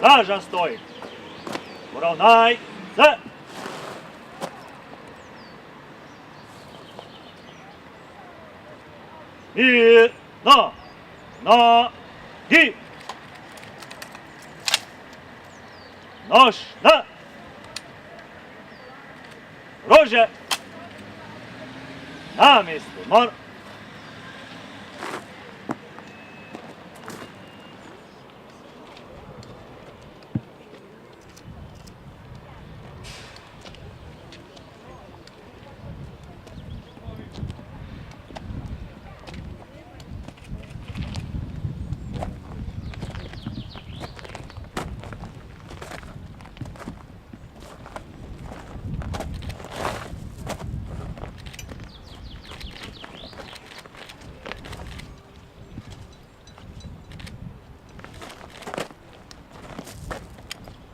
Straža stoji. Poravnaj se. Mirno. Nogi. Nošna. Rože. Na mjestu. Mor.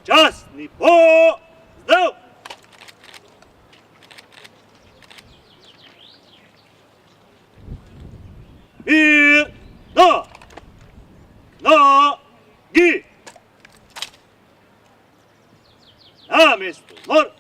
Časni pozdrav! Mirno! Nogi! Na mjestu, mor!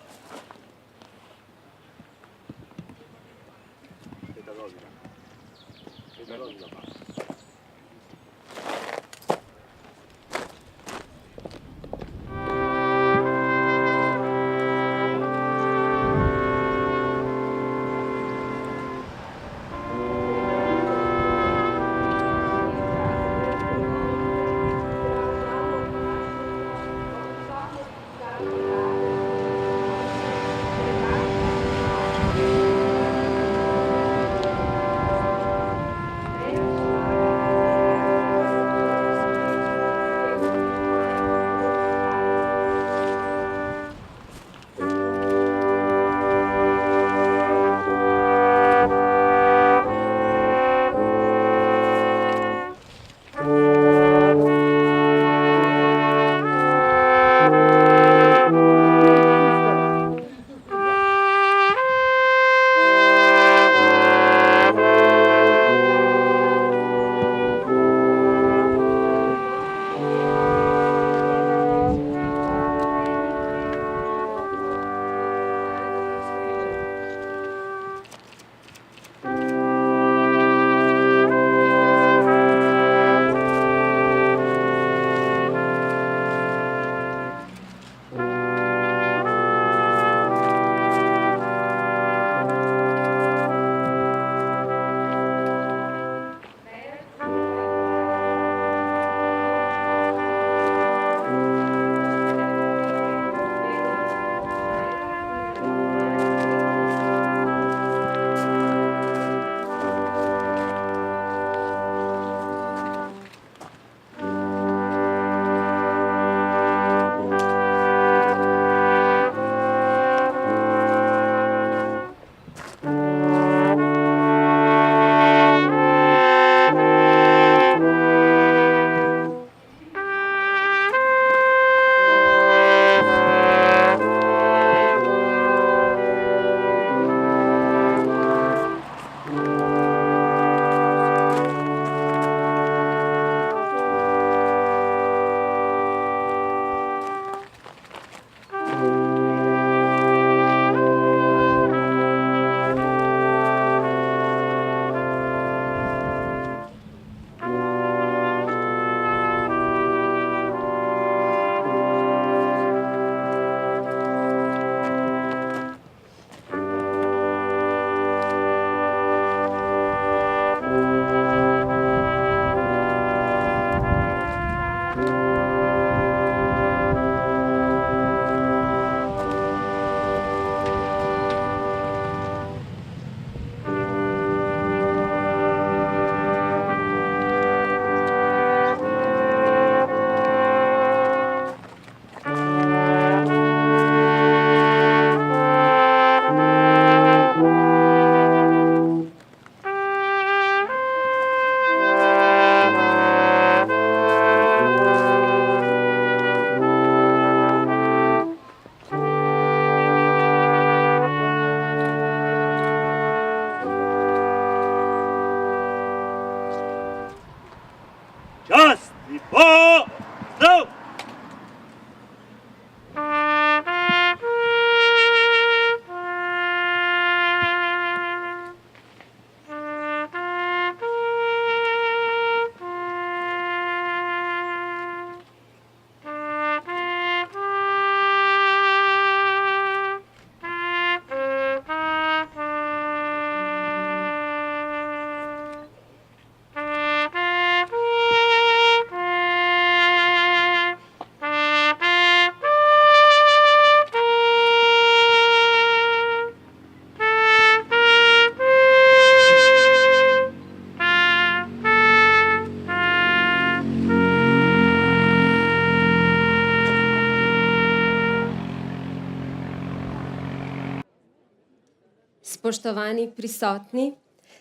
Spoštovani prisotni,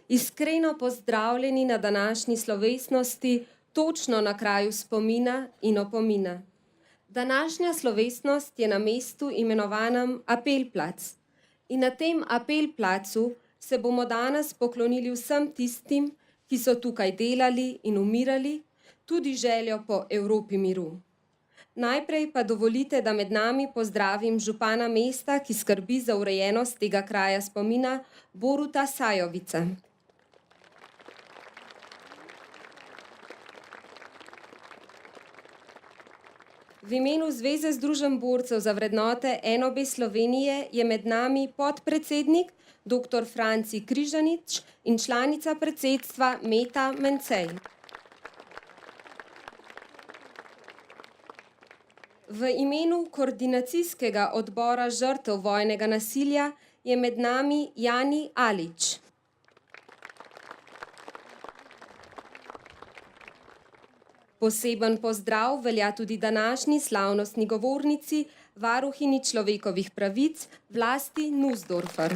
iskreno pozdravljeni na današnji slovesnosti točno na kraju spomina in opomina. Današnja slovesnost je na mestu imenovanem Apelplac in na tem Apelplacu se bomo danes poklonili vsem tistim, ki so tukaj delali in umirali, tudi željo po Evropi miru. Najprej pa dovolite, da med nami pozdravim župana mesta, ki skrbi za urejenost tega kraja spomina, Boruta Sajovica. V imenu Zveze združenj borcev za vrednote NOB Slovenije je med nami podpredsednik dr. Franci Križanič in članica predsedstva Meta Mencej. V imenu koordinacijskega odbora žrtev vojnega nasilja je med nami Jani Alič. Poseben pozdrav velja tudi današnji slavnostni govornici, varuhinji človekovih pravic Vlasti Nussdorfer.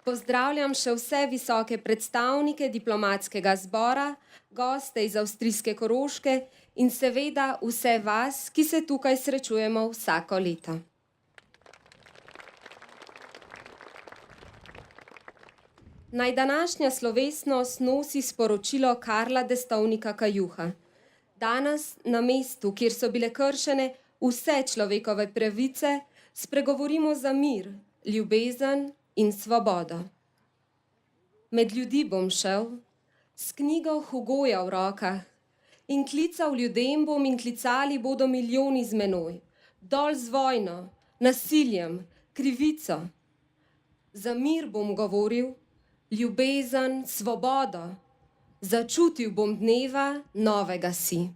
Pozdravljam še vse visoke predstavnike diplomatskega zbora, goste iz avstrijske Koroške in seveda vse vas, ki se tukaj srečujemo vsako leto. Naj današnja slovesnost nosi sporočilo Karla Destovnika Kajuha. Danes na mestu, kjer so bile kršene vse človekove pravice, spregovorimo za mir, ljubezen in svobodo. Med ljudi bom šel, s knjigo Hugoja v rokah, in klical ljudem bom in klicali bodo milijoni z menoj, dol z vojno, nasiljem, krivico. Za mir bom govoril, ljubezen, svobodo, začutil bom dneva novega si.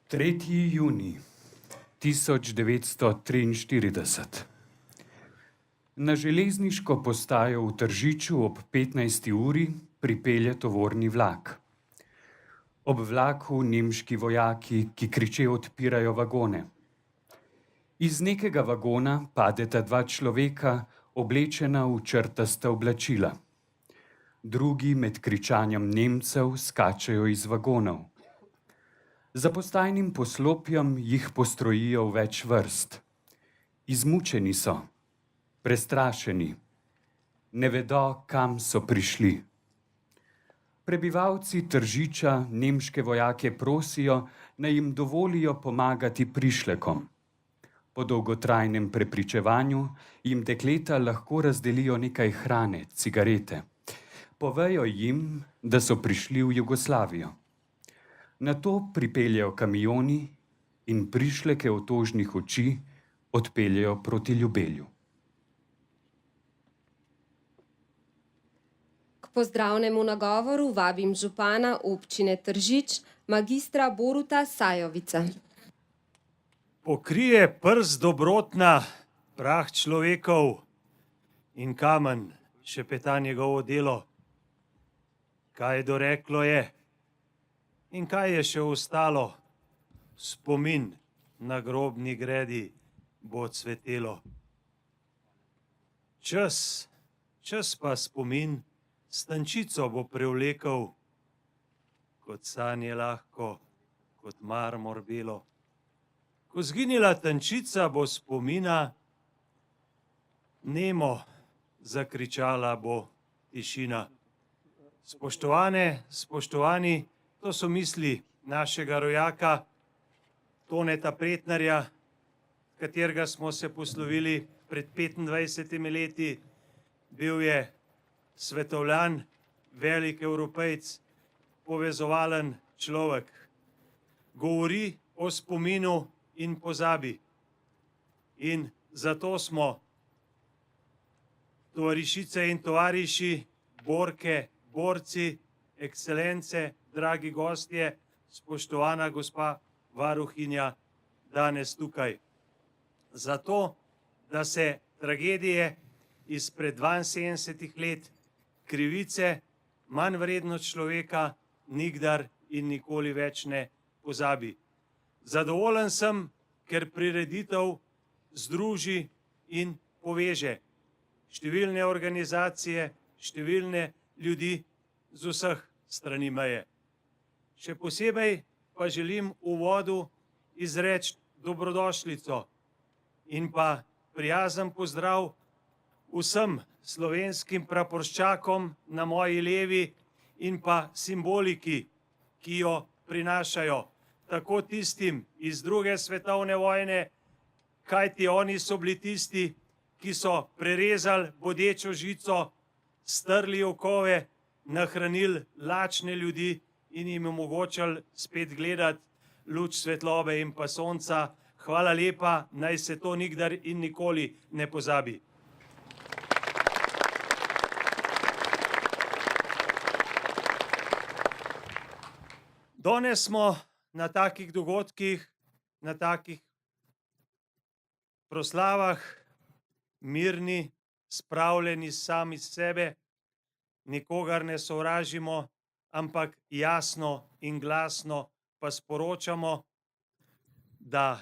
Tretji junij 1943. Na železniško postajo v Tržiču ob 15. uri pripelje tovorni vlak. Ob vlaku nemški vojaki, ki kriče odpirajo vagone. Iz nekega vagona padeta dva človeka, oblečena v črtasta oblačila. Drugi med kričanjem Nemcev skačejo iz vagonov. Za postajnim poslopjem jih postrojijo v več vrst. Izmučeni so, prestrašeni, ne vedo, kam so prišli. Prebivalci Tržiča nemške vojake prosijo, naj jim dovolijo pomagati prišlekom. Po dolgotrajnem prepričevanju jim dekleta lahko razdelijo nekaj hrane, cigarete. Povejo jim, da so prišli v Jugoslavijo. Nato pripeljejo kamioni in prišleke otožnih oči odpeljejo proti Ljubelju. K pozdravnemu nagovoru vabim župana občine Tržič, magistra Boruta Sajovica. Pokrije prst dobrotna, prah človekov in kamen, šepeta njegovo delo. Kaj doreklo je in kaj je še ostalo, spomin na grobni gredi bo cvetelo. Čas pa spomin s tančico bo prevlekel, kot sanje lahko, kot marmor belo. Ko zginila tančica bo spomina, nemo zakričala bo tišina. Spoštovane, spoštovani, to so misli našega rojaka Toneta Pretnarja, katerega smo se poslovili pred 25 leti. Bil je svetovljan, velik Evropejc, povezovalen človek. Govori o spominu in pozabi. In zato smo tovarišice in tovariši, borke, borci, ekscelence, dragi gostje, spoštovana gospa varuhinja, danes tukaj. Zato, da se tragedije izpred 72 let, krivice, manj vrednost človeka, nikdar in nikoli več ne pozabi. Zadovoljen sem, ker prireditev združi in poveže številne organizacije, številne ljudi z vseh strani meje. Še posebej pa želim v uvodu izreči dobrodošlico in pa prijazen pozdrav vsem slovenskim praporščakom na moji levi in pa simboliki, ki jo prinašajo, tako tistim iz druge svetovne vojne, kajti oni so bili tisti, ki so prerezali bodečo žico, strli okove, nahranili lačne ljudi in jim omogočali spet gledati luč svetlobe in pa sonca. Hvala lepa, naj se to nikdar in nikoli ne pozabi. Danes smo na takih dogodkih, na takih proslavah mirni, spravljeni sami sebe, nikogar ne sovražimo, ampak jasno in glasno pa sporočamo, da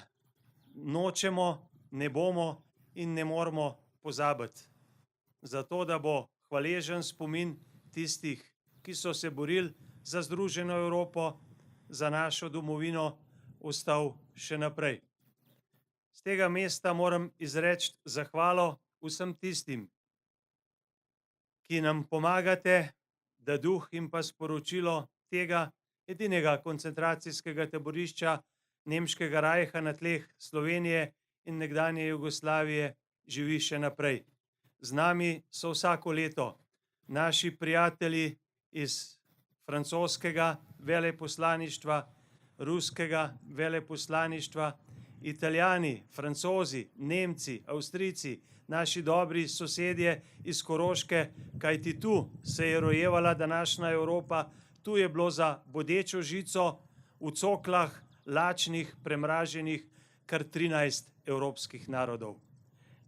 nočemo, ne bomo in ne moremo pozabiti. Zato, da bo hvaležen spomin tistih, ki so se borili za združeno Evropo, za našo domovino, ostal še naprej. Z tega mesta moram izreči zahvalo vsem tistim, ki nam pomagate, da duh in pa sporočilo tega edinega koncentracijskega taborišča Nemškega rajha na tleh Slovenije in nekdanje Jugoslavije živi še naprej. Z nami so vsako leto naši prijatelji iz francoskega veleposlaništva, ruskega veleposlaništva, Italijani, Francozi, Nemci, Avstrijci, naši dobri sosedje iz Koroške, kajti tu se je rojevala današnja Evropa, tu je bilo za bodečo žico v coklah lačnih, premraženih kar 13 evropskih narodov.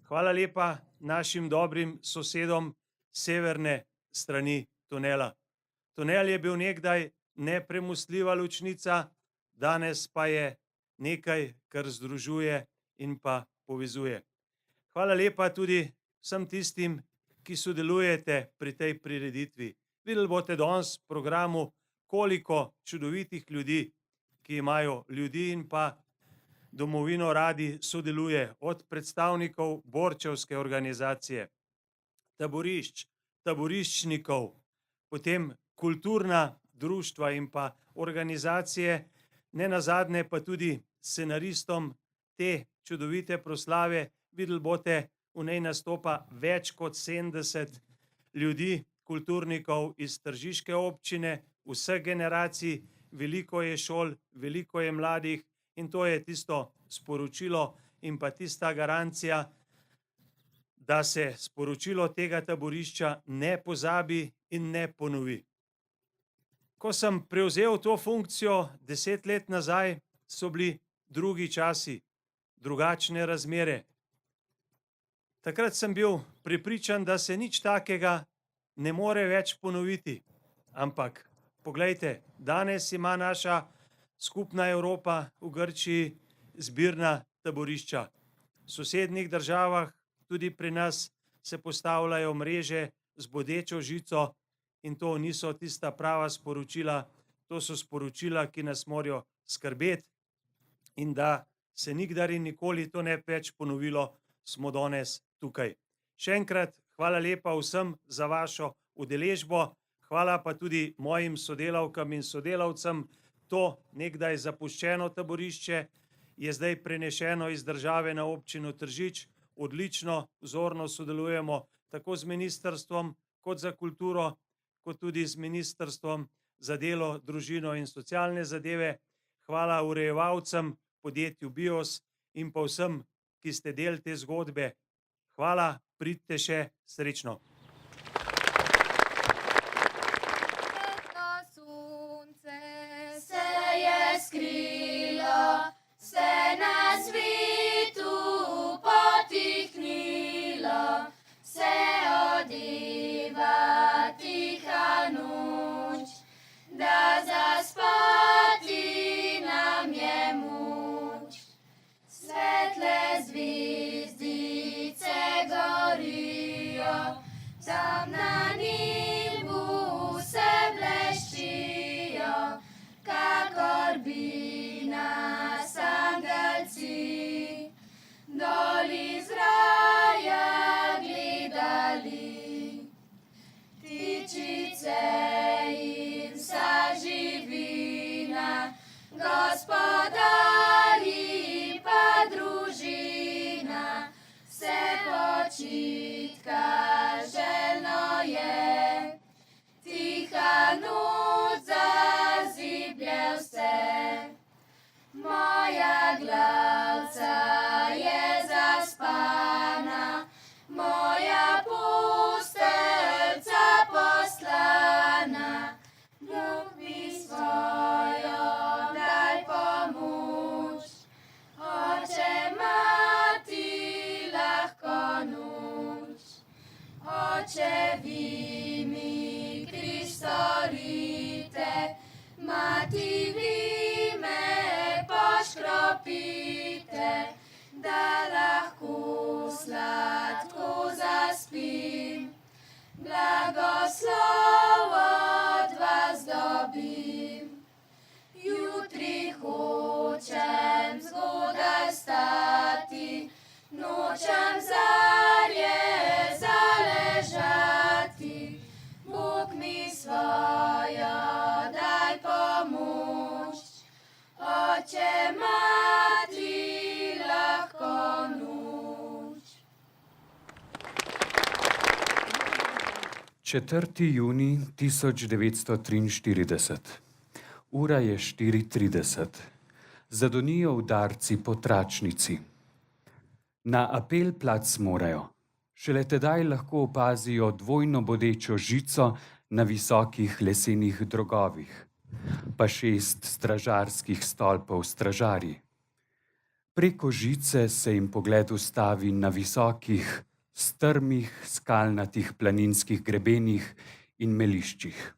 Hvala lepa našim dobrim sosedom severne strani tunela. Tunel je bil nekdaj nepremostljiva ločnica, danes pa je nekaj, kar združuje in pa povezuje. Hvala lepa tudi vsem tistim, ki sodelujete pri tej prireditvi. Videli boste danes v programu, koliko čudovitih ljudi, ki imajo ljudi in pa domovino radi, sodeluje, od predstavnikov borčevske organizacije, taborišč, taboriščnikov, potem kulturna društva in pa organizacije, ne nazadnje pa tudi scenaristom te čudovite proslave. Videli boste, v njej nastopa več kot 70 ljudi, kulturnikov iz tržiške občine, vseh generacij, veliko je šol, veliko je mladih in to je tisto sporočilo in pa tista garancija, da se sporočilo tega taborišča ne pozabi in ne ponovi. Ko sem prevzel to funkcijo 10 let nazaj, so bili drugi časi, drugačne razmere. Takrat sem bil prepričan, da se nič takega ne more več ponoviti. Ampak, poglejte, danes ima naša skupna Evropa v Grčiji zbirna taborišča. V sosednjih državah, tudi pri nas, se postavljajo mreže z bodečo žico in to niso tista prava sporočila, to so sporočila, ki nas morajo skrbeti in da se nikdar in nikoli to ne bi več ponovilo, smo danes tukaj. Še enkrat hvala lepa vsem za vašo udeležbo, hvala pa tudi mojim sodelavkam in sodelavcem. To nekdaj zapuščeno taborišče je zdaj prenešeno iz države na občino Tržič. Odlično, vzorno sodelujemo tako z ministrstvom kot za kulturo, kot tudi z ministrstvom za delo, družino in socialne zadeve. Hvala urejevalcem, podjetju BIOS in pa vsem, ki ste del te zgodbe. Hvala, pridite še, srečno. Sonce se je skrilo, se na svitu potihnilo, se odiva tiha noč, da zaspati nam je moč. Svetle zvezdice gorijo, tam na nebu se bleščijo, kakor bi nas angelci dol iz raja gledali. Ptičice in vsa živina, gospodarji pa družina, se počitka željno je, tiha noč zaziblje vse. Moja glavca je zaspana, moja postelca poslana, Bog mi svojo daj pomoč, Oče, mati lahko noč. Oče, vi mi kri storite, mati, vi me poškropite, da lahko sladko zaspim, blagoslov od vas dobim. Jutri hočem zgodaj stati, nočem zarje zaležati, Bog mi svojo daj pomoč, Oče, mati lahko noč. 4. junij 1943. Ura je 4:30. Zadonijo udarci po tračnici. Na apel plac morajo. Šele tedaj lahko opazijo dvojno bodečo žico na visokih lesenih drogovih, pa 6 stražarskih stolpov stražarji. Preko žice se jim pogled ustavi na visokih, strmih, skalnatih planinskih grebenih in meliščih.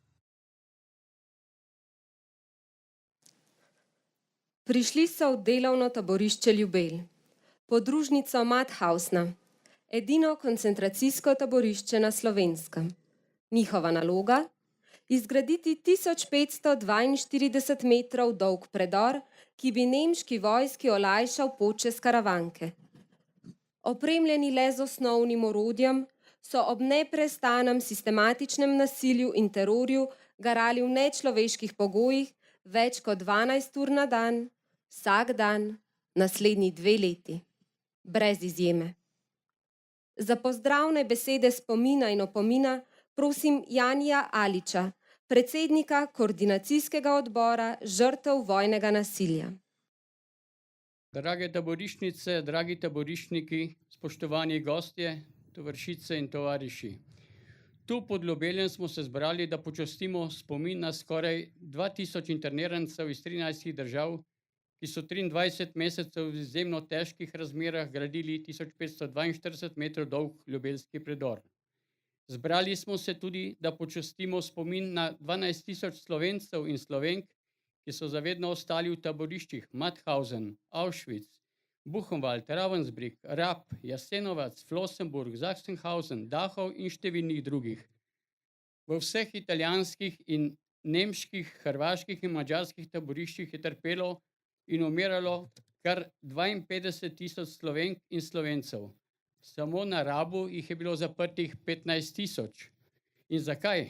Prišli so v delovno taborišče Ljubelj, podružnico Mathausna, edino koncentracijsko taborišče na Slovenskem. Njihova naloga? Izgraditi 1542 metrov dolg predor, ki bi nemški vojski olajšal pot čez Karavanke. Opremljeni le z osnovnim orodjem, so ob neprestanem sistematičnem nasilju in terorju garali v nečloveških pogojih več kot 12 ur na dan, vsak dan, naslednji 2 leti, brez izjeme. Za pozdravne besede spomina in opomina prosim Janija Aliča, predsednika koordinacijskega odbora žrtev vojnega nasilja. Drage taborišnice, dragi taborišniki, spoštovani gostje, tovarišice in tovariši. Tu pod Ljubeljem smo se zbrali, da počastimo spomin na skoraj 2000 internirancev iz 13 držav, ki so 23 mesecev v izjemno težkih razmerah gradili 1542 metrov dolg Ljubelski predor. Zbrali smo se tudi, da počastimo spomin na 12 000 Slovencev in Slovenk, ki so zavedno ostali v taboriščih Mauthausen, Auschwitz, Buchenwald, Ravensbrück, Rab, Jasenovac, Flossenburg, Sachsenhausen, Dachau in številnih drugih. V vseh italijanskih in nemških, hrvaških in madžarskih taboriščih je trpelo in umiralo kar 52 000 Slovenk in Slovencev. Samo na Rabu jih je bilo zaprtih 15 000. In zakaj?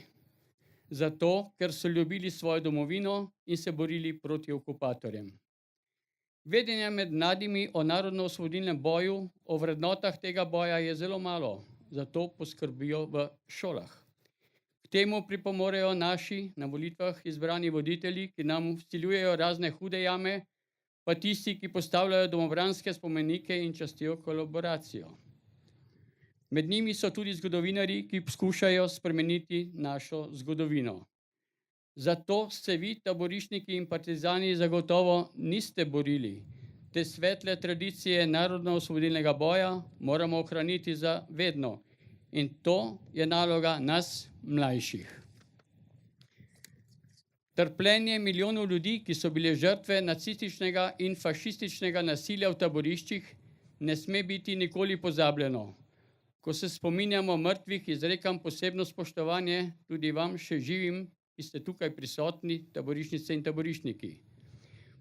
Zato, ker so ljubili svojo domovino in se borili proti okupatorjem. Vedenja med mladimi o narodno-osvobodilnem boju, o vrednotah tega boja je zelo malo, zato poskrbijo v šolah. K temu pripomorejo naši na volitvah izbrani voditelji, ki nam vsiljujejo razne hude jame, pa tisti, ki postavljajo domobranske spomenike in častijo kolaboracijo. Med njimi so tudi zgodovinarji, ki poskušajo spremeniti našo zgodovino. Zato se vi, taboriščniki in partizani, zagotovo niste borili. Te svetle tradicije narodno-osvobodilnega boja moramo ohraniti za vedno. In to je naloga nas, mlajših. Trpljenje milijonov ljudi, ki so bile žrtve nacističnega in fašističnega nasilja v taboriščih, ne sme biti nikoli pozabljeno. Ko se spominjamo mrtvih, izrekam posebno spoštovanje tudi vam, še živim, ki ste tukaj prisotni, taboriščnice in taboriščniki.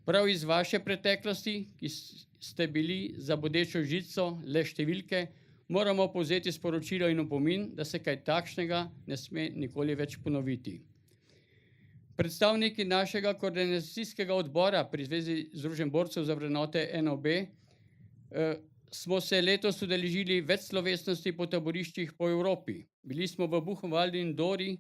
Prav iz vaše preteklosti, ki ste bili za bodečo žico le številke, moramo povzeti sporočilo in opomin, da se kaj takšnega ne sme nikoli več ponoviti. Predstavniki našega koordinacijskega odbora pri Zvezi združenj borcev za vrednote NOB smo se letos udeležili več slovesnosti po taboriščih po Evropi. Bili smo v Buchenwaldu in Dori,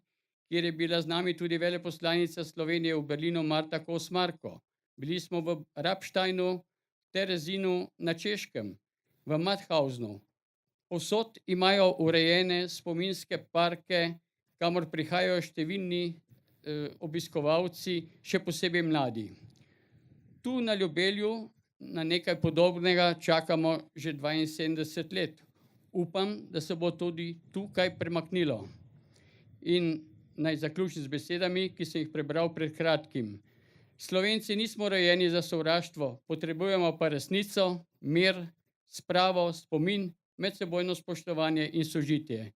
kjer je bila z nami tudi veleposlanica Slovenije v Berlinu Marta Kos-Marko. Bili smo v Rabsteinu, Terezinu na Češkem, v Mauthausenu. Povsod imajo urejene spominske parke, kamor prihajajo številni obiskovalci, še posebej mladi. Tu na Ljubelju na nekaj podobnega čakamo že 72 let. Upam, da se bo tudi tukaj premaknilo. In naj zaključim z besedami, ki sem jih prebral pred kratkim. Slovenci nismo rojeni za sovraštvo, potrebujemo pa resnico, mir, spravo, spomin, medsebojno spoštovanje in sožitje.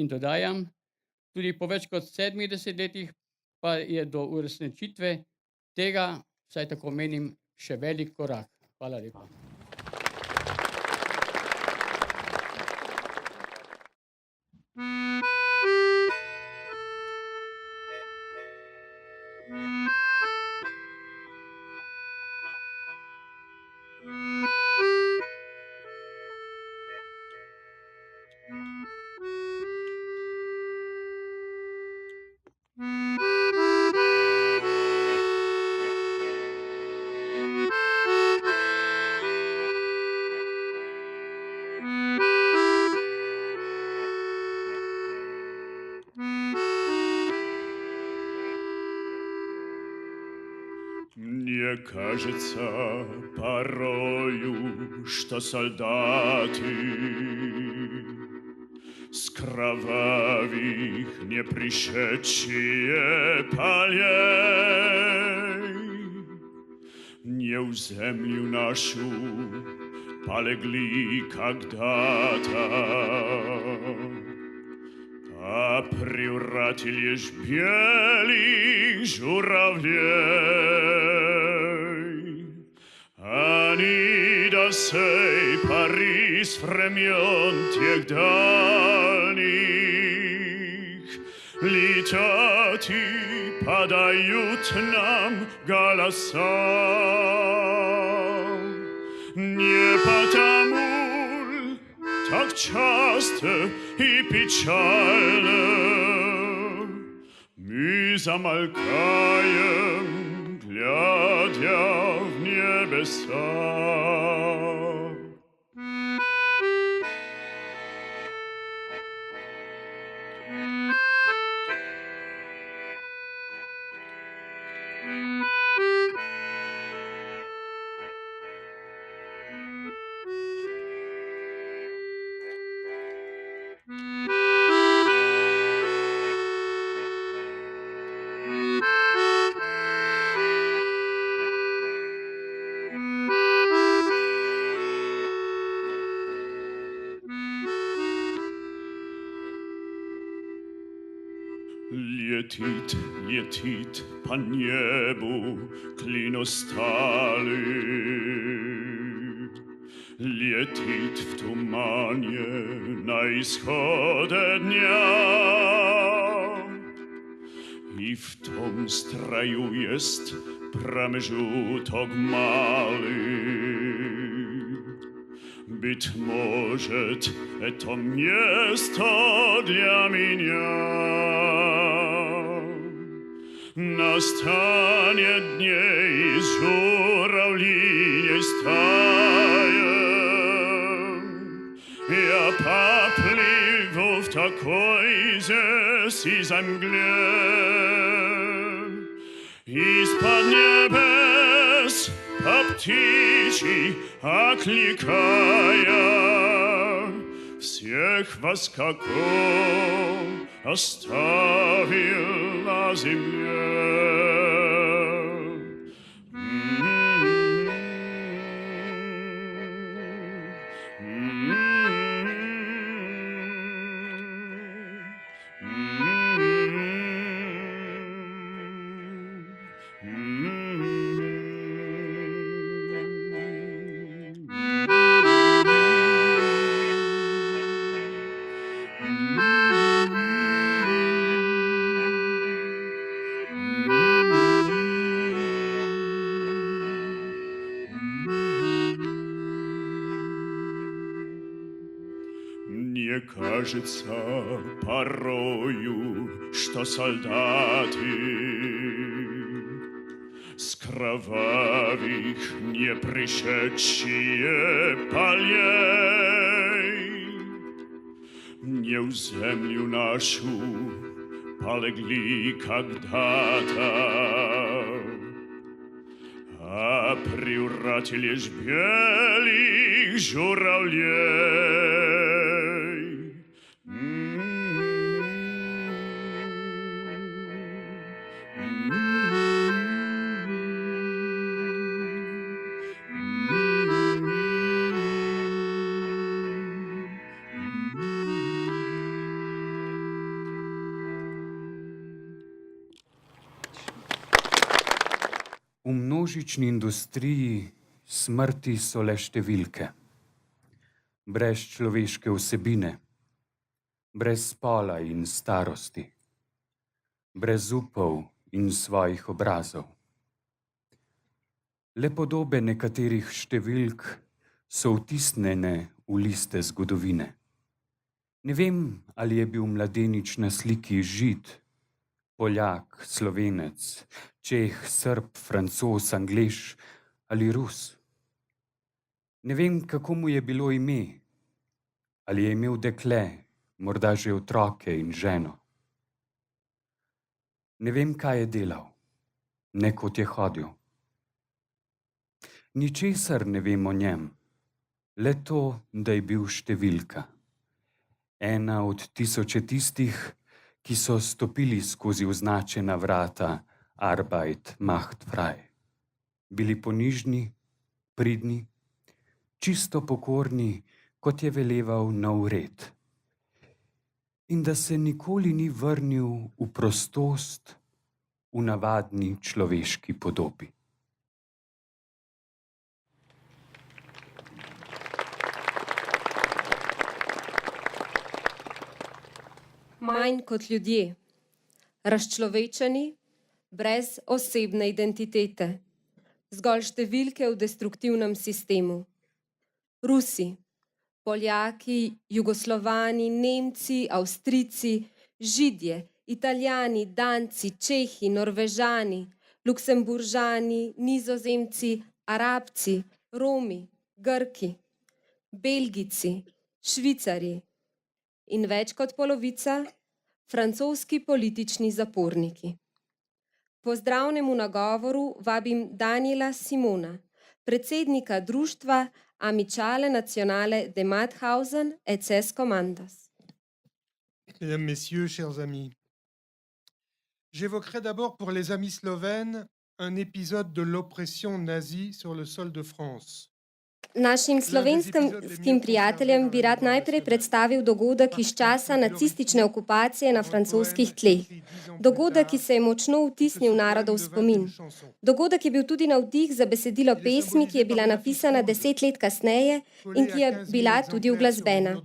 In dodajam, tudi po več kot 70 letih pa je do uresničitve tega, vsaj tako menim, še velik korak. Hvala lepa. Мне кажется порою, что солдаты с кровавых не пришедшие полей не в землю нашу полегли когда-то, а превратили лишь белых журавлей. Они до сей поры с времен тех дальних летят и подают нам голоса. Не потому так часто и печально мы замолкаем, глядя в небеса. Ljetit, ljetit po nebu klin ostali. Ljetit v tumanie na ischodę dnia. I w tom straju jest pramierzutок mały. Być może to miasto dla mnie. Nastanie dnie i żurawlinie staje. Ja papliwo w takiej zesi zemgle. I spod niebes po ptici окликая всех вас, како оставил на земле. Мне кажется порою, что солдаты с кровавых не пришедшие полей не в землю нашу полегли когда-то, а превратились в белых журавлей. V množični industriji smrti so le številke. Brez človeške vsebine, brez spola in starosti, brez upov in svojih obrazov. Le podobe nekaterih številk so vtisnjene v liste zgodovine. Ne vem, ali je bil mladenič na sliki Žid, Poljak, Slovenec, Čeh, Srb, Francoz, Anglež ali Rus. Ne vem, kako mu je bilo ime, ali je imel dekle, morda že otroke in ženo. Ne vem, kaj je delal, ne kot je hodil. Ničesar ne vem o njem, le to, da je bil številka. Ena od tisoče tistih, ki so stopili skozi označena vrata Arbeit macht frei. Bili ponižni, pridni, čisto pokorni, kot je veleval nov red. In da se nikoli ni vrnil v prostost, v navadni človeški podobi. Manj kot ljudje, razčlovečeni, brez osebne identitete, zgolj številke v destruktivnem sistemu. Rusi, Poljaki, Jugoslovani, Nemci, Avstrijci, Židje, Italijani, Danci, Čehi, Norvežani, Luksemburžani, Nizozemci, Arabci, Romi, Grki, Belgijci, Švicari in več kot polovica francoski politični zaporniki. Pozdravnemu nagovoru vabim Daniela Simona, predsednika društva Amicale Nazionale de Mauthausen et ses Commandas. Mesdames, Messieurs, chers amis, j'évoquerai d'abord pour les amis slovènes un épisode de l'oppression nazie sur le sol de France. Našim slovenskim prijateljem bi rad najprej predstavil dogodek iz časa nacistične okupacije na francoskih tleh. dogodek, ki se je močno vtisnil v narodov spomin. Dogodek je bil tudi navdih za besedilo pesmi, ki je bila napisana 10 let kasneje in ki je bila tudi uglasbena.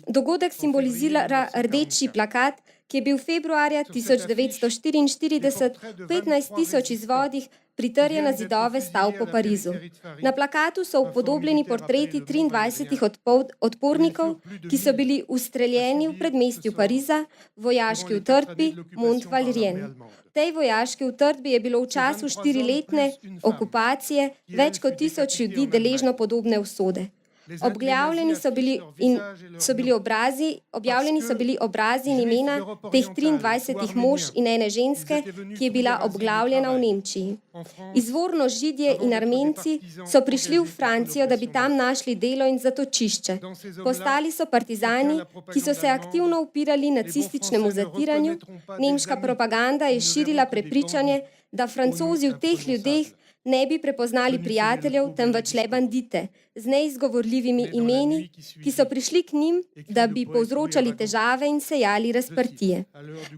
Dogodek simbolizira rdeči plakat, ki je bil februarja 1944 v 15.000 izvodih pritrjen na zidove stavb po Parizu. Na plakatu so upodobljeni portreti 23 odpornikov, ki so bili ustreljeni v predmestju Pariza, vojaški utrdbi Mont-Valérien. V tej vojaški utrdbi je bilo v času 4-letne okupacije več kot 1000 ljudi deležno podobne usode. Objavljeni so bili obrazi in imena teh 23 mož in ene ženske, ki je bila obglavljena v Nemčiji. Izvorno Židje in Armenci so prišli v Francijo, da bi tam našli delo in zatočišče. Postali so partizani, ki so se aktivno upirali nacističnemu zatiranju. Nemška propaganda je širila prepričanje, da Francozi v teh ljudeh ne bi prepoznali prijateljev, temveč le bandite, z neizgovorljivimi imeni, ki so prišli k njim, da bi povzročali težave in sejali razprtije.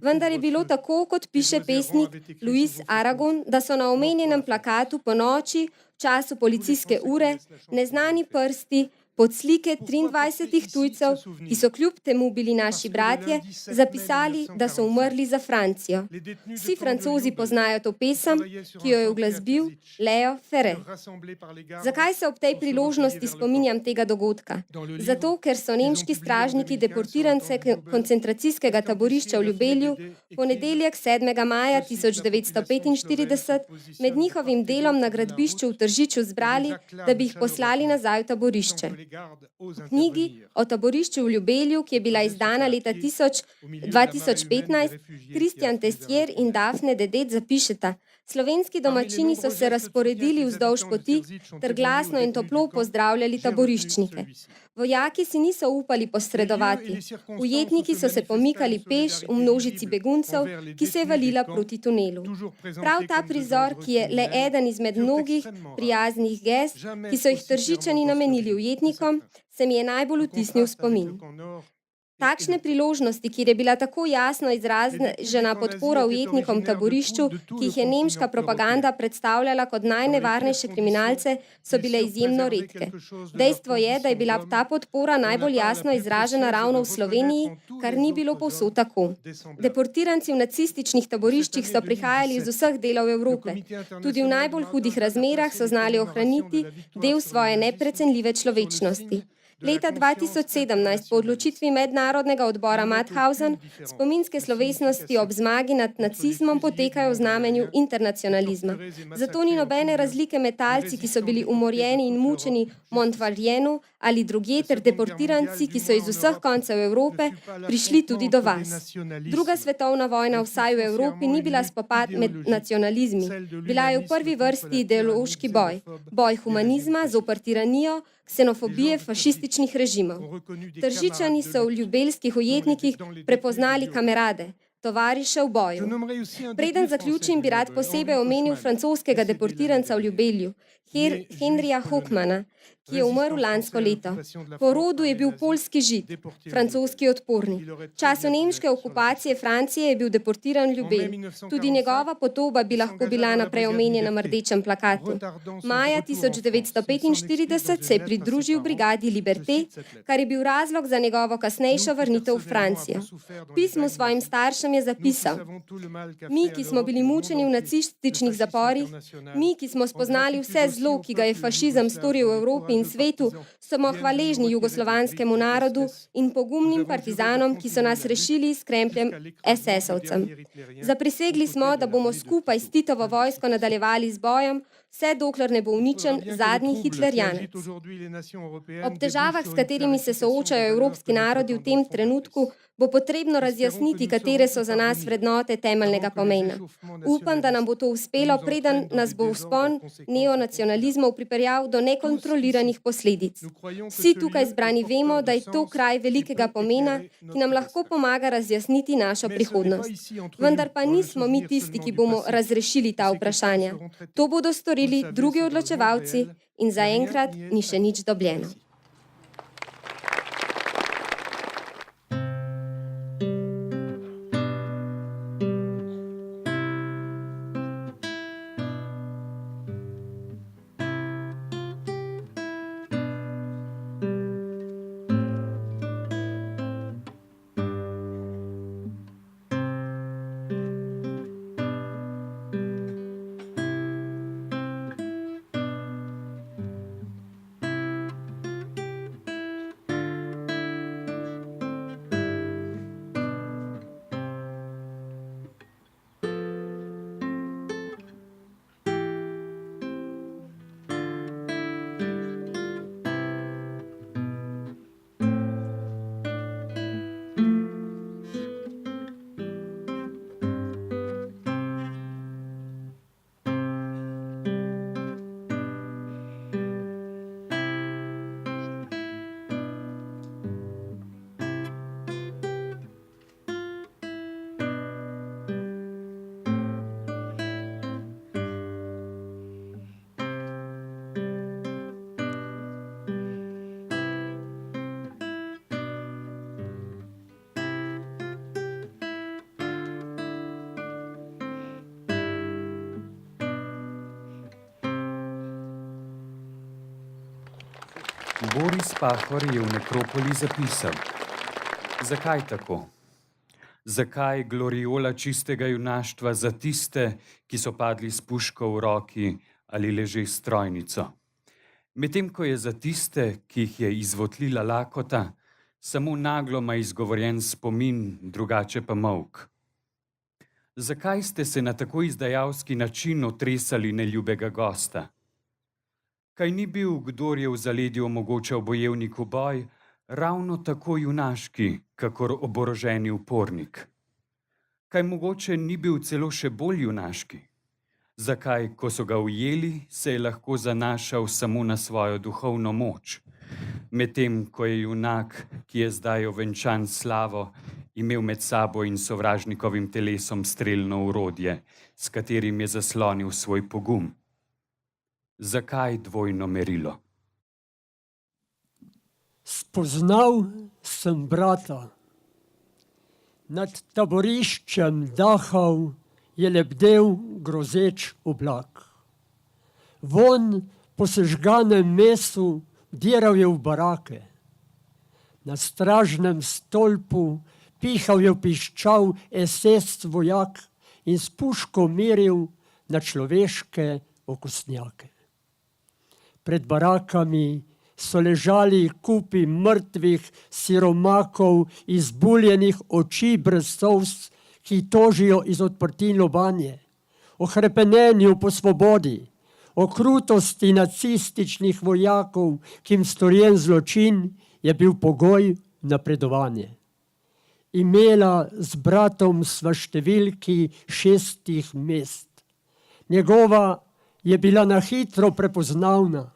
Vendar je bilo tako, kot piše pesnik Louis Aragon, da so na omenjenem plakatu po noči, v času policijske ure, neznani prsti pod slike 23 tujcev, ki so kljub temu bili naši bratje, zapisali, da so umrli za Francijo. Vsi Francozi poznajo to pesem, ki jo je uglasbil Leo Ferré. Zakaj se ob tej priložnosti spominjam tega dogodka? Zato, ker so nemški stražniki deportirance koncentracijskega taborišča v Ljubelju ponedeljek 7. maja 1945 med njihovim delom na gradbišču v Tržiču zbrali, da bi jih poslali nazaj v taborišče. V knjigi o taborišču v Ljubelju, ki je bila izdana leta 2015, Christian Tessier in Daphne Dedet zapišeta: slovenski domačini so se razporedili vzdolž poti ter glasno in toplo pozdravljali taboriščnike. Vojaki si niso upali posredovati. Ujetniki so se pomikali peš v množici beguncev, ki se je valila proti tunelu. Prav ta prizor, ki je le eden izmed mnogih prijaznih gest, ki so jih Tržičani namenili ujetnikom, se mi je najbolj vtisnil v spomin. Takšne priložnosti, kjer je bila tako jasno izražena podpora ujetnikom v taborišču, ki jih je nemška propaganda predstavljala kot najnevarnejše kriminalce, so bile izjemno redke. Dejstvo je, da je bila ta podpora najbolj jasno izražena ravno v Sloveniji, kar ni bilo povsod tako. Deportiranci v nacističnih taboriščih so prihajali iz vseh delov Evrope. Tudi v najbolj hudih razmerah so znali ohraniti del svoje neprecenljive človečnosti. Leta 2017 po odločitvi mednarodnega odbora Mauthausen spominske slovesnosti ob zmagi nad nacizmom potekajo v znamenju internacionalizma. Zato ni nobene razlike med talci, ki so bili umorjeni in mučeni v Mont-Valérienu ali drugje, ter deportiranci, ki so iz vseh koncev Evrope prišli tudi do vas. Druga svetovna vojna vsaj v Evropi ni bila spopad med nacionalizmi. Bila je v prvi vrsti ideološki boj. Boj humanizma zoper tiranijo, ksenofobije fašističnih režimov. Tržičani so v ljubelskih ujetnikih prepoznali kamerade, tovariše v boju. Preden zaključim, bi rad posebej omenil francoskega deportiranca v Ljubelju, Henrija Hochmana, ki je umrl lansko leto. Po rodu je bil poljski Žid, francoski odpornik. V času nemške okupacije Francije je bil deportiran v Ljubelj. Tudi njegova podoba bi lahko bila na prej omenjenem rdečem plakatu. Maja 1945 se je pridružil brigadi Liberté, kar je bil razlog za njegovo kasnejšo vrnitev v Francijo. V pismu svojim staršem je zapisal: mi, ki smo bili mučeni v nacističnih zaporih, mi, ki smo spoznali vse zlo, ki ga je fašizem storil v Evropi in svetu, smo hvaležni jugoslovanskemu narodu in pogumnim partizanom, ki so nas rešili s krempljem SS-ovcem. Zaprisegli smo, da bomo skupaj s Titovo vojsko nadaljevali z bojem, vse dokler ne bo uničen zadnji hitlerjanec. Ob težavah, s katerimi se soočajo evropski narodi v tem trenutku, bo potrebno razjasniti, katere so za nas vrednote temeljnega pomena. Upam, da nam bo to uspelo, preden nas bo vzpon neonacionalizmov pripeljal do nekontroliranih posledic. Vsi tukaj zbrani vemo, da je to kraj velikega pomena, ki nam lahko pomaga razjasniti našo prihodnost. Vendar pa nismo mi tisti, ki bomo razrešili ta vprašanja. To bodo storili drugi odločevalci in zaenkrat ni še nič dobljeno. Boris Pahor je v nekropoli zapisal: Zakaj tako? Zakaj gloriola čistega junaštva za tiste, ki so padli s puško v roki ali leže s strojnico? Medtem ko je za tiste, ki jih je izvotlila lakota, samo nagloma izgovorjen spomin, drugače pa molk. Zakaj ste se na tako izdajalski način otresali neljubega gosta? Kaj ni bil, kdor je v zaledju omogočal bojevniku boj, ravno tako junaški, kakor oboroženi upornik? Kaj mogoče ni bil celo še bolj junaški? Zakaj, ko so ga ujeli, se je lahko zanašal samo na svojo duhovno moč, medtem ko je junak, ki je zdaj ovenčan slavo, imel med sabo in sovražnikovim telesom strelno orodje, s katerim je zaslonil svoj pogum? Zakaj dvojno merilo? Spoznal sem brata. Nad taboriščem dahal je lebdel grozeč oblak. Vonj po sežganem mesu vdiral je v barake. Na stražnem stolpu pihal je piščal SS vojak in s puško meril na človeške okostnjake. Pred barakami so ležali kupi mrtvih siromakov, izbuljenih oči brez solz, ki tožijo iz odprtin lobanje, o hrepenenju po svobodi, o krutosti nacističnih vojakov, ki jim storjen zločin je bil pogoj napredovanje. Imela z bratom sva številki 6 mest. Njegova je bila na hitro prepoznavna.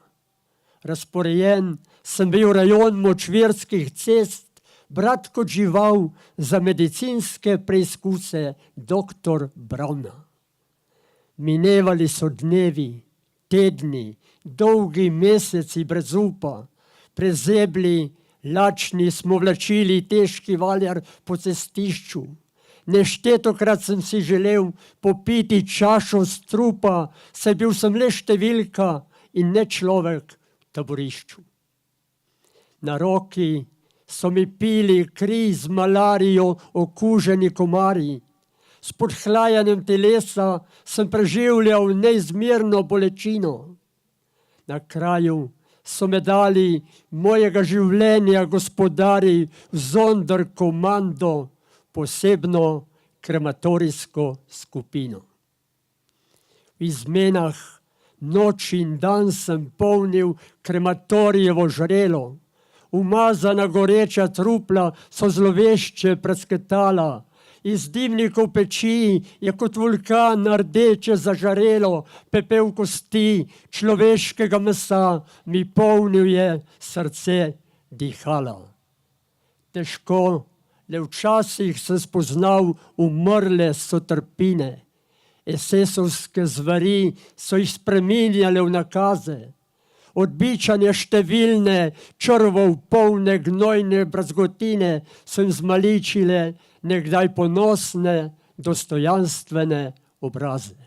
Razporejen sem bil rajon močvirskih cest, brat kot žival za medicinske preizkuse doktor Brauna. Minevali so dnevi, tedni, dolgi meseci brez upa, prezebli, lačni smo vlačili težki valjar po cestišču. Neštetokrat sem si želel popiti čašo strupa, saj bil sem le številka in ne človek v taborišču. Na roki so mi pili kri z malarijo okuženi komarji. S podhlajanjem telesa sem preživljal neizmerno bolečino. Na kraju so me dali mojega življenja gospodari v Sonderkommando, posebno krematorijsko skupino. V izmenah noč in dan sem polnil krematorijevo žrelo. Umazana goreča trupla so zlovešče prasketala. Iz dimnikov peči je kot vulkan rdeče zažarelo, pepel kosti človeškega mesa mi polnil je srce dihala. Težko, le včasih sem spoznal umrle sotrpine. SS-ovske zvari so jih spreminjale v nakaze. Odbičanje številne, črvov polne gnojne brazgotine so jim zmaličile nekdaj ponosne, dostojanstvene obraze.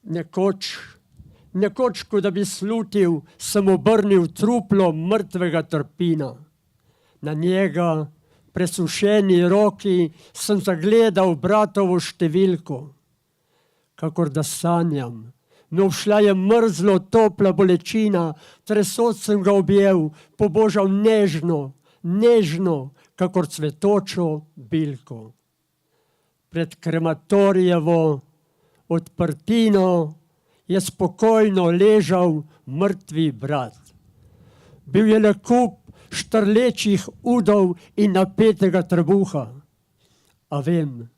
Nekoč, ko da bi slutil, sem obrnil truplo mrtvega trpina. Na njega, presušeni roki, sem zagledal bratovo številko. Kakor da sanjam, me všla je mrzlo topla bolečina, tresot sem ga objel, pobožal nežno, nežno, kakor cvetočo bilko. Pred krematorijevo odprtino je spokojno ležal mrtvi brat. Bil je le kup štrlečih udov in napetega trebuha. A vem,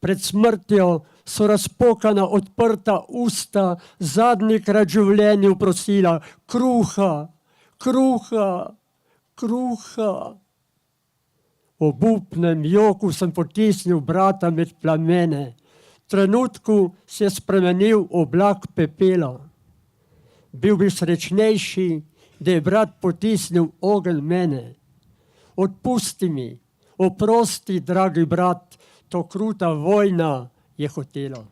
pred smrtjo so razpokana odprta usta zadnjikrat življenju prosila: kruha, kruha, kruha. Obupnem joku sem potisnil brata med plamene. V trenutku se je spremenil oblak pepela. Bil bi srečnejši, da je brat potisnil ogenj mene. Odpusti mi, oprosti, dragi brat, to kruta vojna je hotela.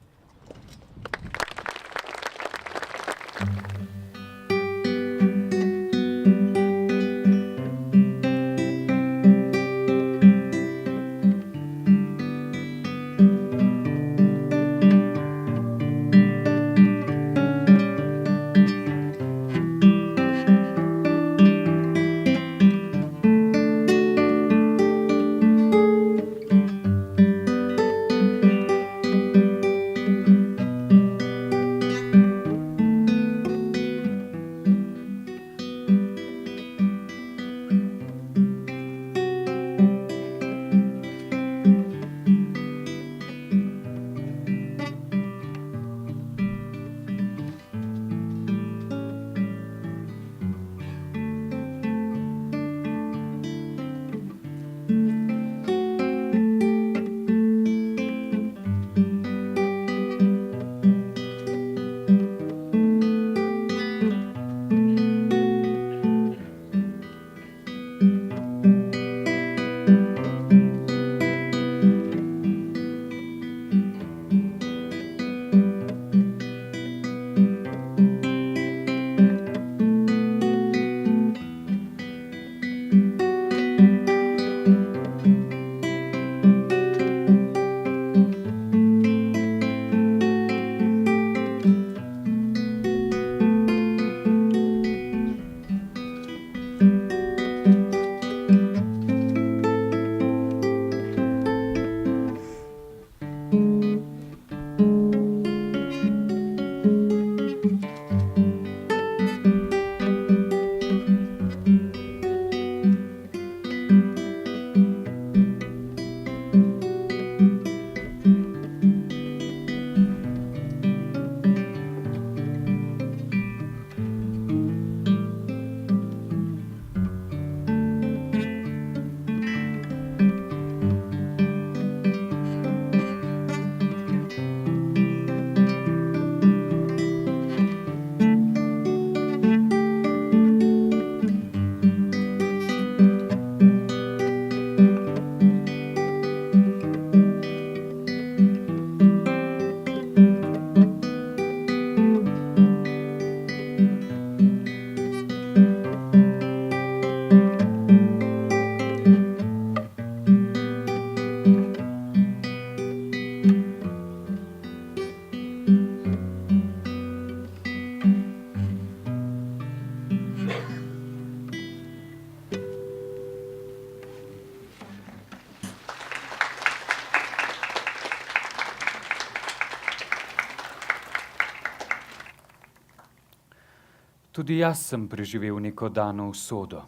Tudi jaz sem preživel neko dano usodo.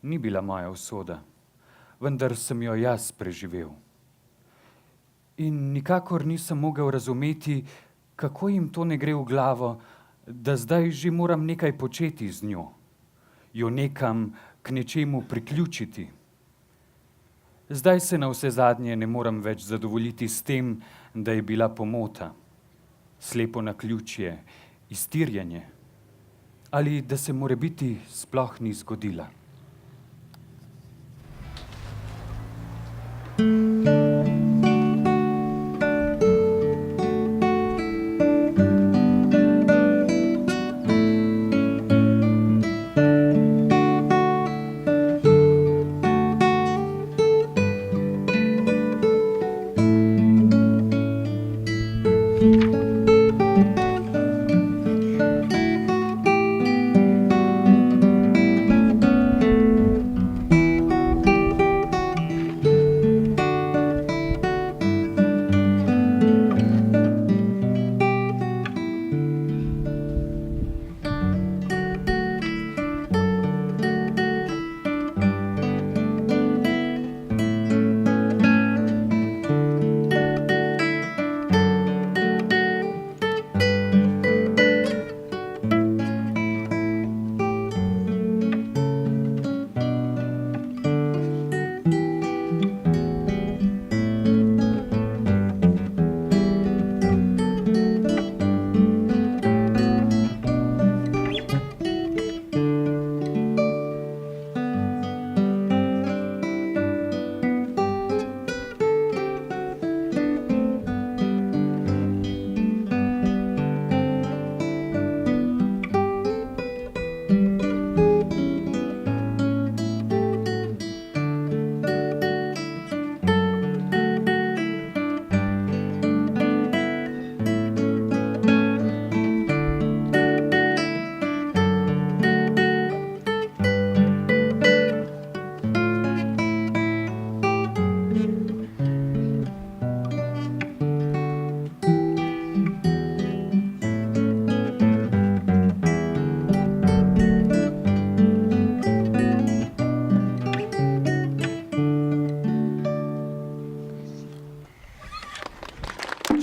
Ni bila moja usoda, vendar sem jo jaz preživel. In nikakor nisem mogel razumeti, kako jim to ne gre v glavo, da zdaj že moram nekaj početi z njo, jo nekam k nečemu priključiti. Zdaj se na vse zadnje ne morem več zadovoljiti s tem, da je bila pomota, slepo naključje, iztirjenje, ali da se morebiti sploh ni zgodila.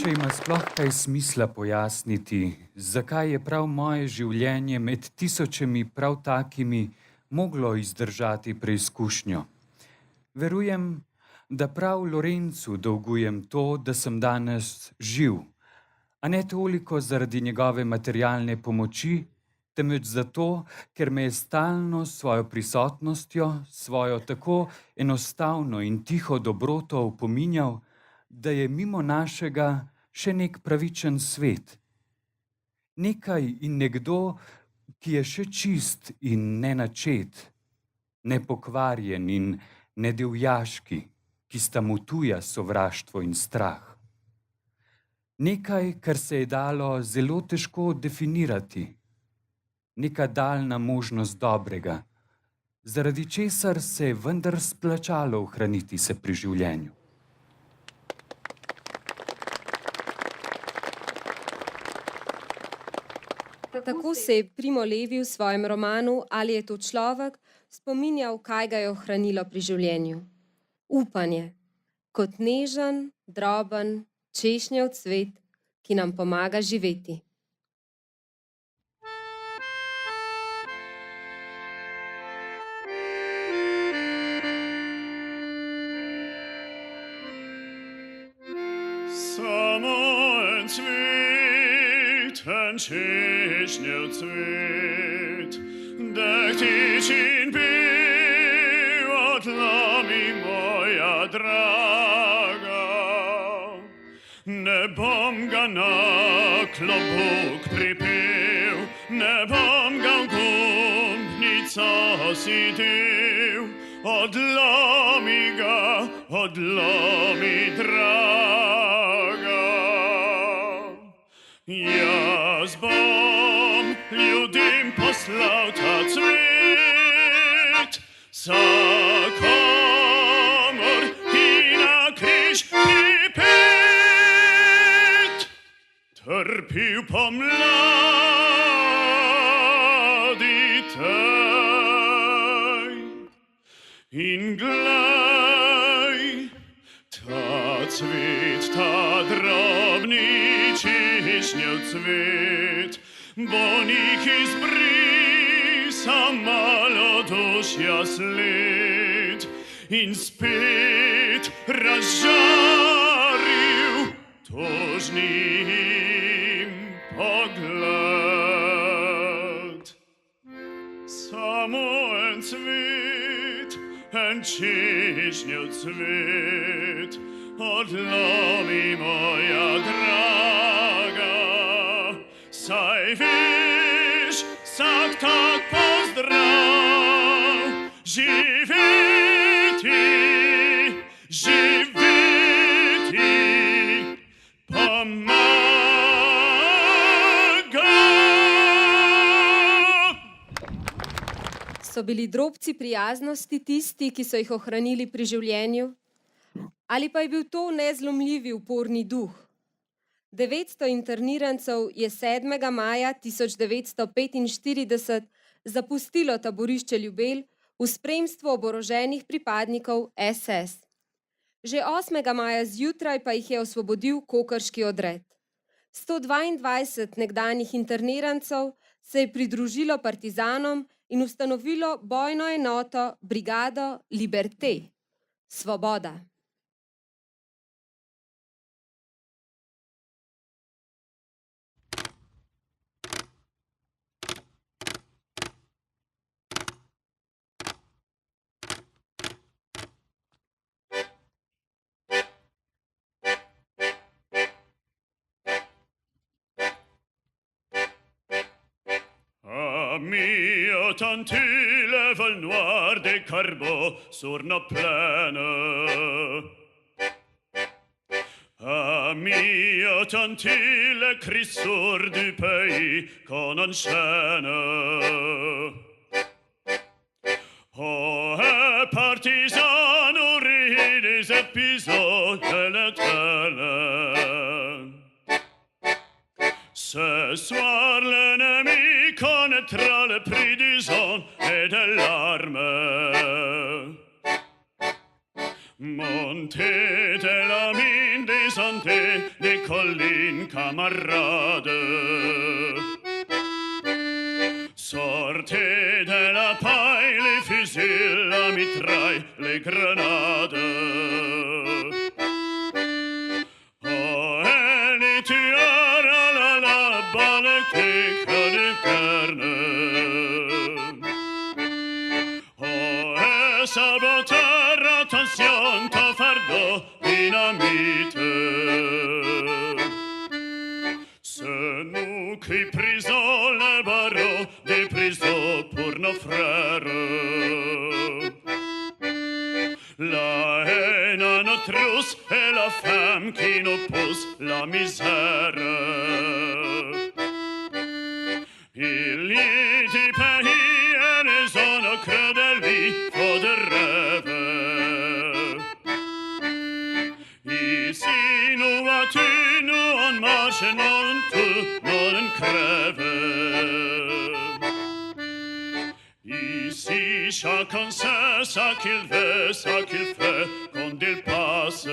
Če ima sploh kaj smisla pojasniti, zakaj je prav moje življenje med tisočimi prav takimi moglo izdržati preizkušnjo. Verujem, da prav Lorencu dolgujem to, da sem danes živ, a ne toliko zaradi njegove materialne pomoči, temveč zato, ker me je stalno s svojo prisotnostjo, svojo tako enostavno in tiho dobroto opominjal, da je mimo našega še nek pravičen svet. Nekaj in nekdo, ki je še čist in nenačet, nepokvarjen in nedivjaški, ki sta mu tuja sovraštvo in strah. Nekaj, kar se je dalo zelo težko definirati, neka daljna možnost dobrega, zaradi česar se je vendar splačalo ohraniti se pri življenju. Tako se je Primo Levi v svojem romanu Ali je to človek spominjal, kaj ga je ohranilo pri življenju. Upanje, kot nežen, droben, češnjev cvet, ki nam pomaga živeti. Samo en cvet, en češnjev cvet, dehtič in pev odlomi moja draga. Ne bom ga na klobuk pripel, ne bom ga v gumbnico sidel, odlomi ga, odlomi draga. Jaz bom ljudem poslal ta cvet, vsakomur in na križ pripet. Trpil pomlad In glej, ta cvet, ta drobni češnjev cvet, bo njih izbrisa malodušja sled in spet razžaril tožnim pogled. Samo en cvet, en češnjev cvet, odlomi moja draga, saj veš, vsak tak pozdrav, živeti, živeti, pomaga. So bili drobci prijaznosti tisti, ki so jih ohranili pri življenju? Ali pa je bil to nezlomljivi uporni duh? 900 internirancev je 7. maja 1945 zapustilo taborišče Ljubelj v spremstvu oboroženih pripadnikov SS. Že 8. maja zjutraj pa jih je osvobodil kokrški odred. 122 nekdanjih internirancev se je pridružilo partizanom in ustanovilo bojno enoto Brigado Liberté, Svoboda. Ami autanti lèvent le noir des carbeaux sur nos plaines. Ami autanti les cris sourds du pays qu'on enchaîne. Oh, partisans nourris des épisodes de l'éternel. Ce soir l'ennemi connaîtra le prix du sang et de l'arme. Montez de la mine, descendez des collines, camarades. Sortez de la paille, les fusils, la mitraille, les grenades. Oh, et les tueurs à la balle qui crée carne. Oh, et saboteur, attention, ton fardeau, dynamite. C'est nous qui prisons les barreaux des prisons pour nos frères. La haine à nos trousses et la femme qui nous pousse la misère. Il y a des pays et des zones au creux de lui, faut de rêve. Ici nous vois-tu, nous on marche, nous on tue, nous on crève. Ici chacun sait ce qu'il veut, ce qu'il fait quand il passe.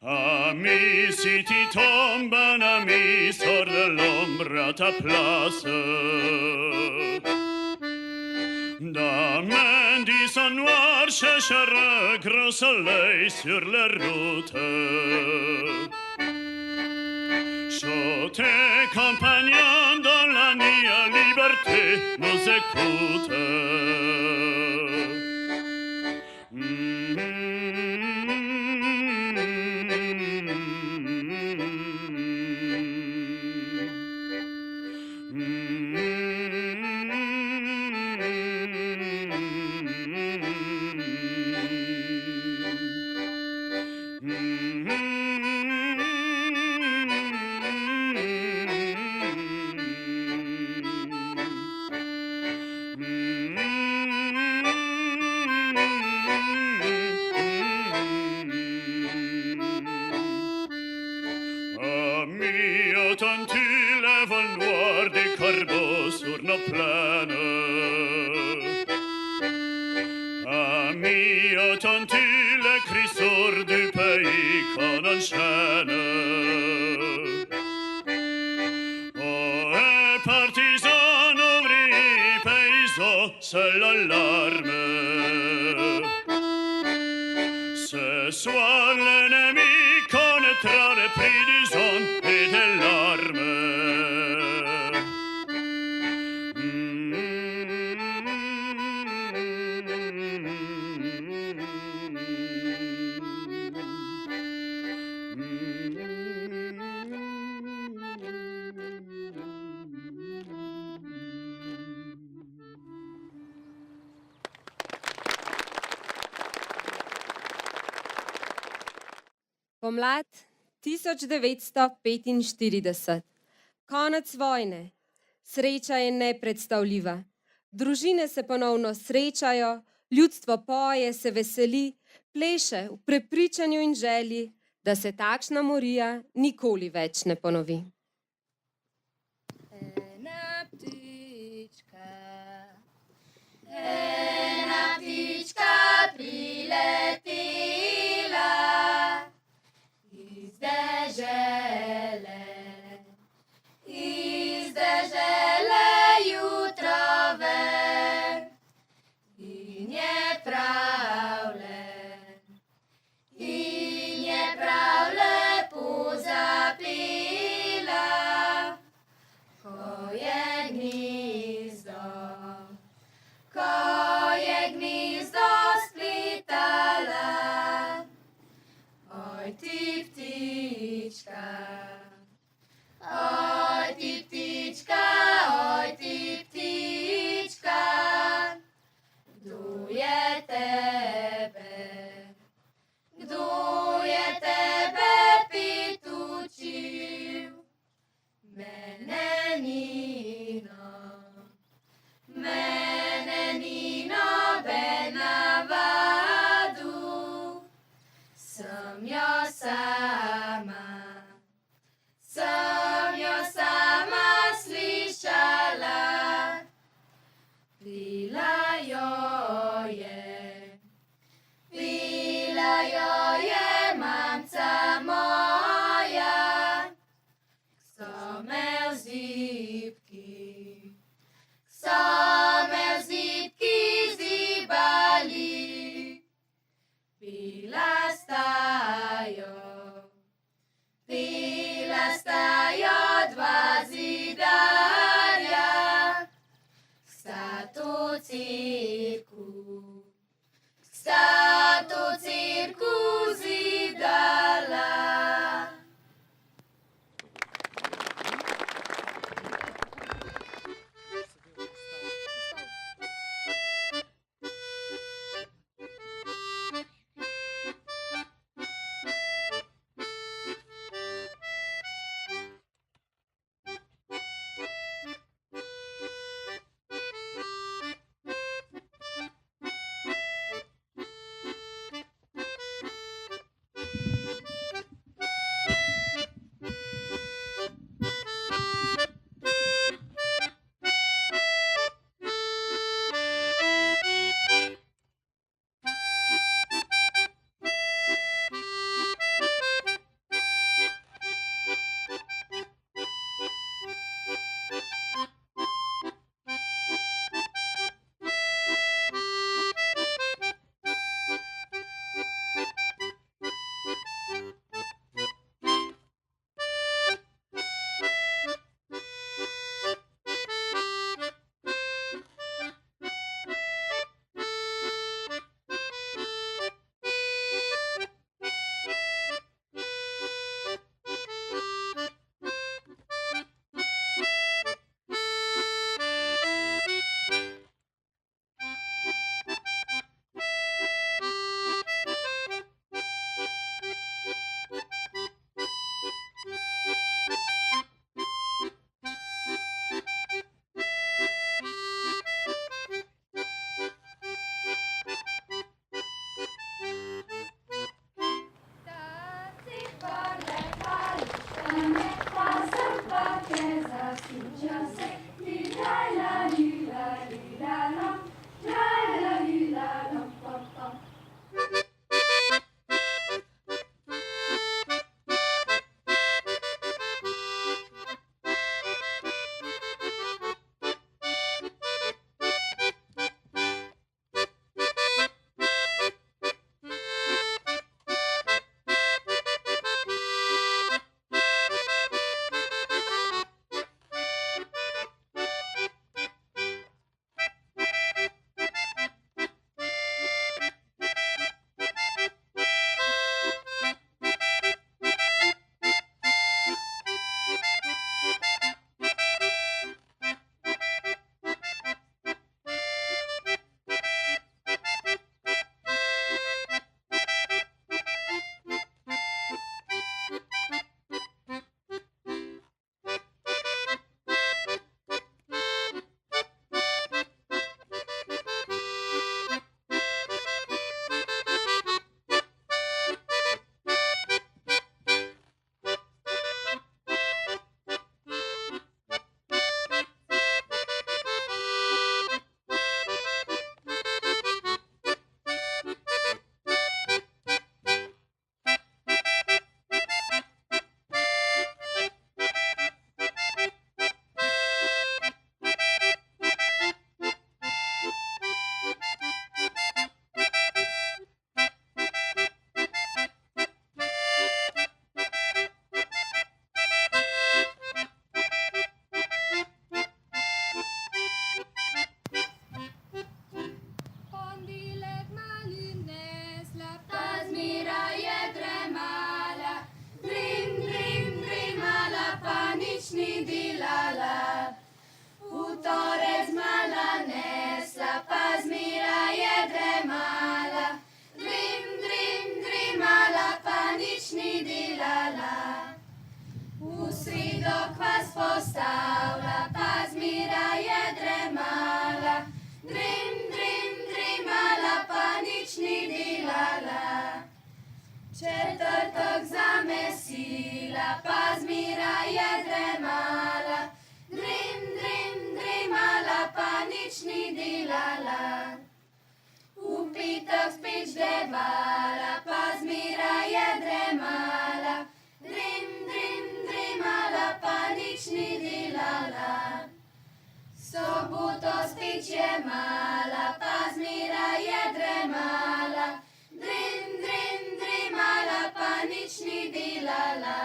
Ami, si tu tombes, un ami sort de l'ombre à ta place. Demain, du son noir cherchera gros soleil sur la route. Tes compagnons dans la nuit à liberté nous écoutent. Tanti lèvent le noir des carbeaux plene. Mio tantile crisur du pays qu'on enchaîne. Oh, et partisans, ouvriers, paysans, c'est l'alarme. Ce soir, l'ennemi connaîtra le prix du sang et des larmes. Pomlad 1945. Konec vojne. Sreča je nepredstavljiva. Družine se ponovno srečajo, ljudstvo poje, se veseli, pleše v prepričanju in želji, da se takšna morija nikoli več ne ponovi. Ena ptička priletela iz dežele jutrove in je prav lepo zapela, ko je gnezdo splitala. Oj ti ptička, oj ti ptička, oj ti ptička, kdo je tebe pitučil? Mene ni noben navadil, sem jo sama slišala, pila jo je mamca moja, so me v zibki zibali, pila sta jo dva zidarja, sta to cirku zidala. Just say, do kvas postavlja, pa zmeraj je dremala. Drimala, pa nič ni delala. Četrtek zamesila, pa zmeraj je dremala. Drimala, pa nič ni delala. V petek spet ždevala, pa zmeraj je dremala. Drimala, pa nič ni delala. Soboto spet jemala, pa zmeraj je dremala. Drimala, pa nič ni delala.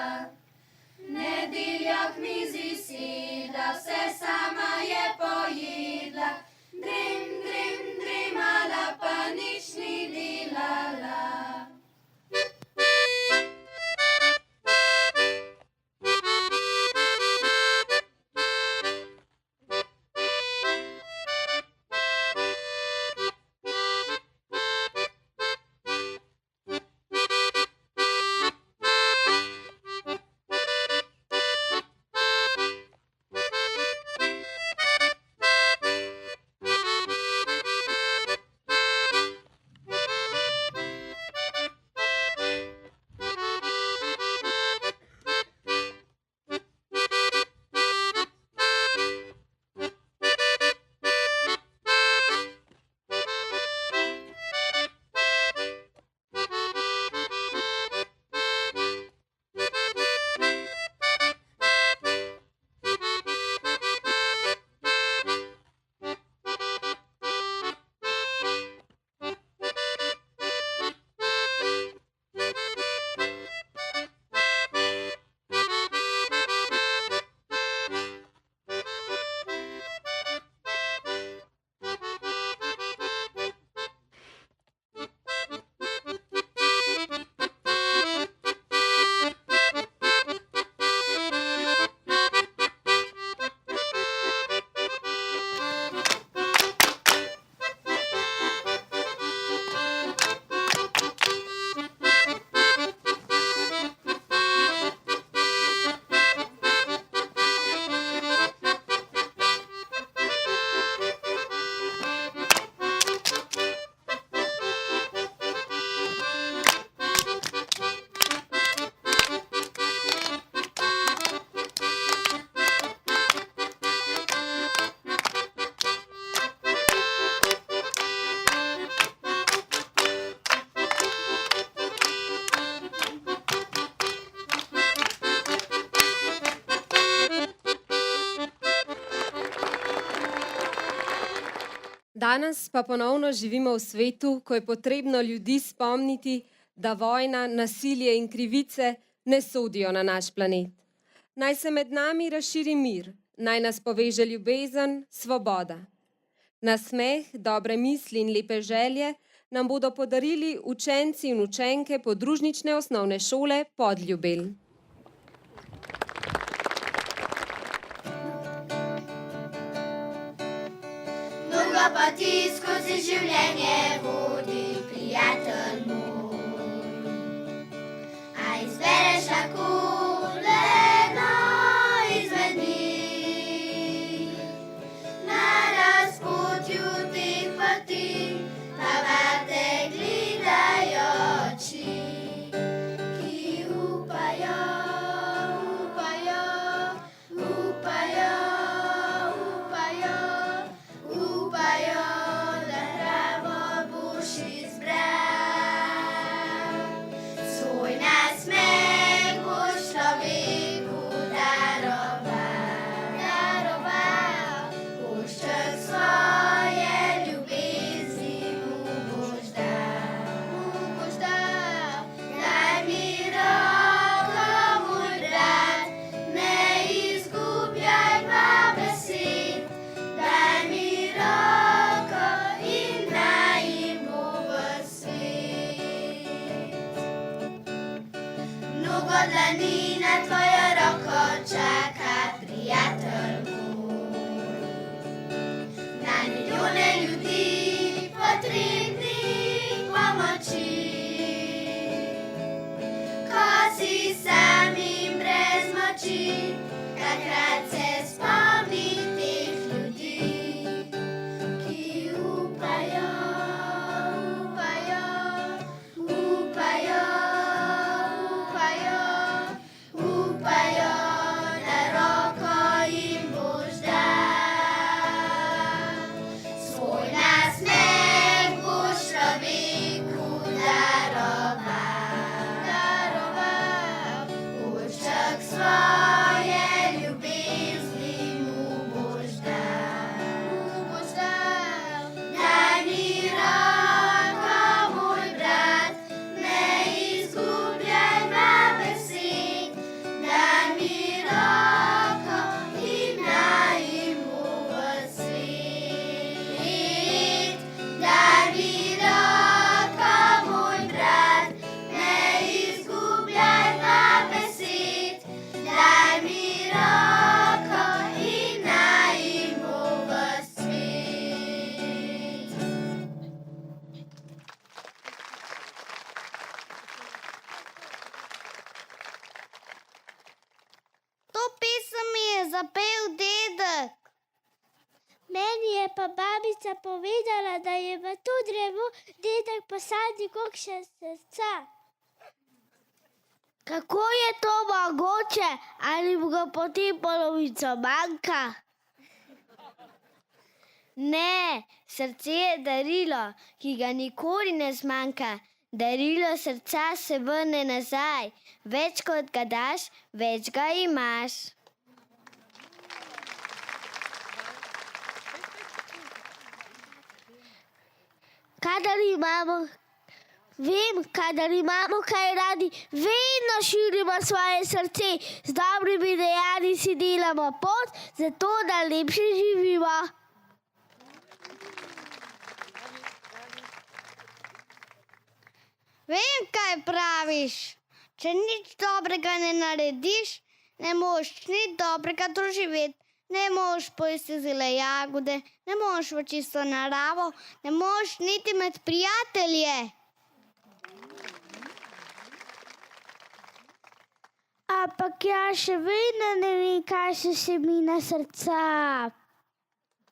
Nedeljo k mizi sedla, vse sama je pojedla. Drimala, pa nič ni delala. Danes pa ponovno živimo v svetu, ko je potrebno ljudi spomniti, da vojna, nasilje in krivice ne sodijo na naš planet. Naj se med nami razširi mir, naj nas poveže ljubezen, svoboda. Nasmeh, dobre misli in lepe želje nam bodo podarili učenci in učenke podružnične osnovne šole Podljubelj. Mnogo poti skozi življenje vodi prijatelj moj. A izbereš lahko le eno izmed njih. Na razpotju teh poti pa vate gledajo oči, ki upajo, upajo, upajo, upajo, upajo, da pravo boš izbral. Svoj nasmeh boš človeku daroval, daroval, košček svoje ljubezni mu boš dal. Daj mi roko, moj brat, ne izgubljaj pa besed. Daj mi roko in najmo v svet. Mnogo dlani na tvojo roko čaka, prijatelj moj. Na milijone ljudi potrebnih pomoči. Ko si sam in brez moči, takrat se spomni teh ljudi, ki upajo, upajo, upajo, upajo, upajo, da roko jim boš dal. Svoj nasmeh boš človeku daroval, košček svoje ljubezni mu boš dal. Daj mi roko, moj brat, ne izgubljanjva besed. Daj mi roko in najmo v svet. Daj mi roko, moj brat, ne izgubljanjva besed. Daj mi roko in najmo v svet. To pesem mi je zapel dedek. Meni je pa babica povedala, da je v to drevo dedek posadil kakšne srca. Kako je to mogoče? Ali mu ga potem polovico manjka? Ne, srce je darilo, ki ga nikoli ne zmanjka. Darilo srca se vrne nazaj. Več kot ga daš, več ga imaš. Kadar imamo kaj radi, vedno širimo svoje srce. Z dobrimi dejanji si delamo pot, zato da lepše živimo. Vem, kaj praviš. Če nič dobrega ne narediš, ne moš nič dobrega doživeti. Ne moš pojesti zele jagode, ne moš v čisto naravo, ne moš niti med prijatelje. Ampak jaz še vedno ne vem, kaj so semena srca.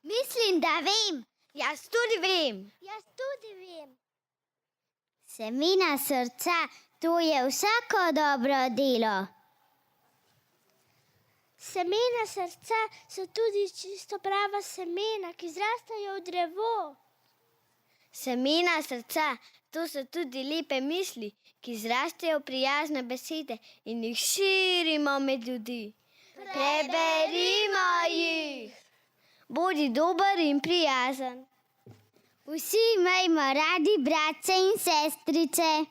Mislim, da vem. Jaz tudi vem. Semena srca, to je vsako dobro delo. Semena srca so tudi čisto prava semena, ki zrastajo v drevo. Semena srca, to so tudi lepe misli, ki zrastejo prijazne besede in jih širimo med ljudi. Preberimo jih. Bodi dober in prijazen. Vsi imejmo radi bratce in sestrice.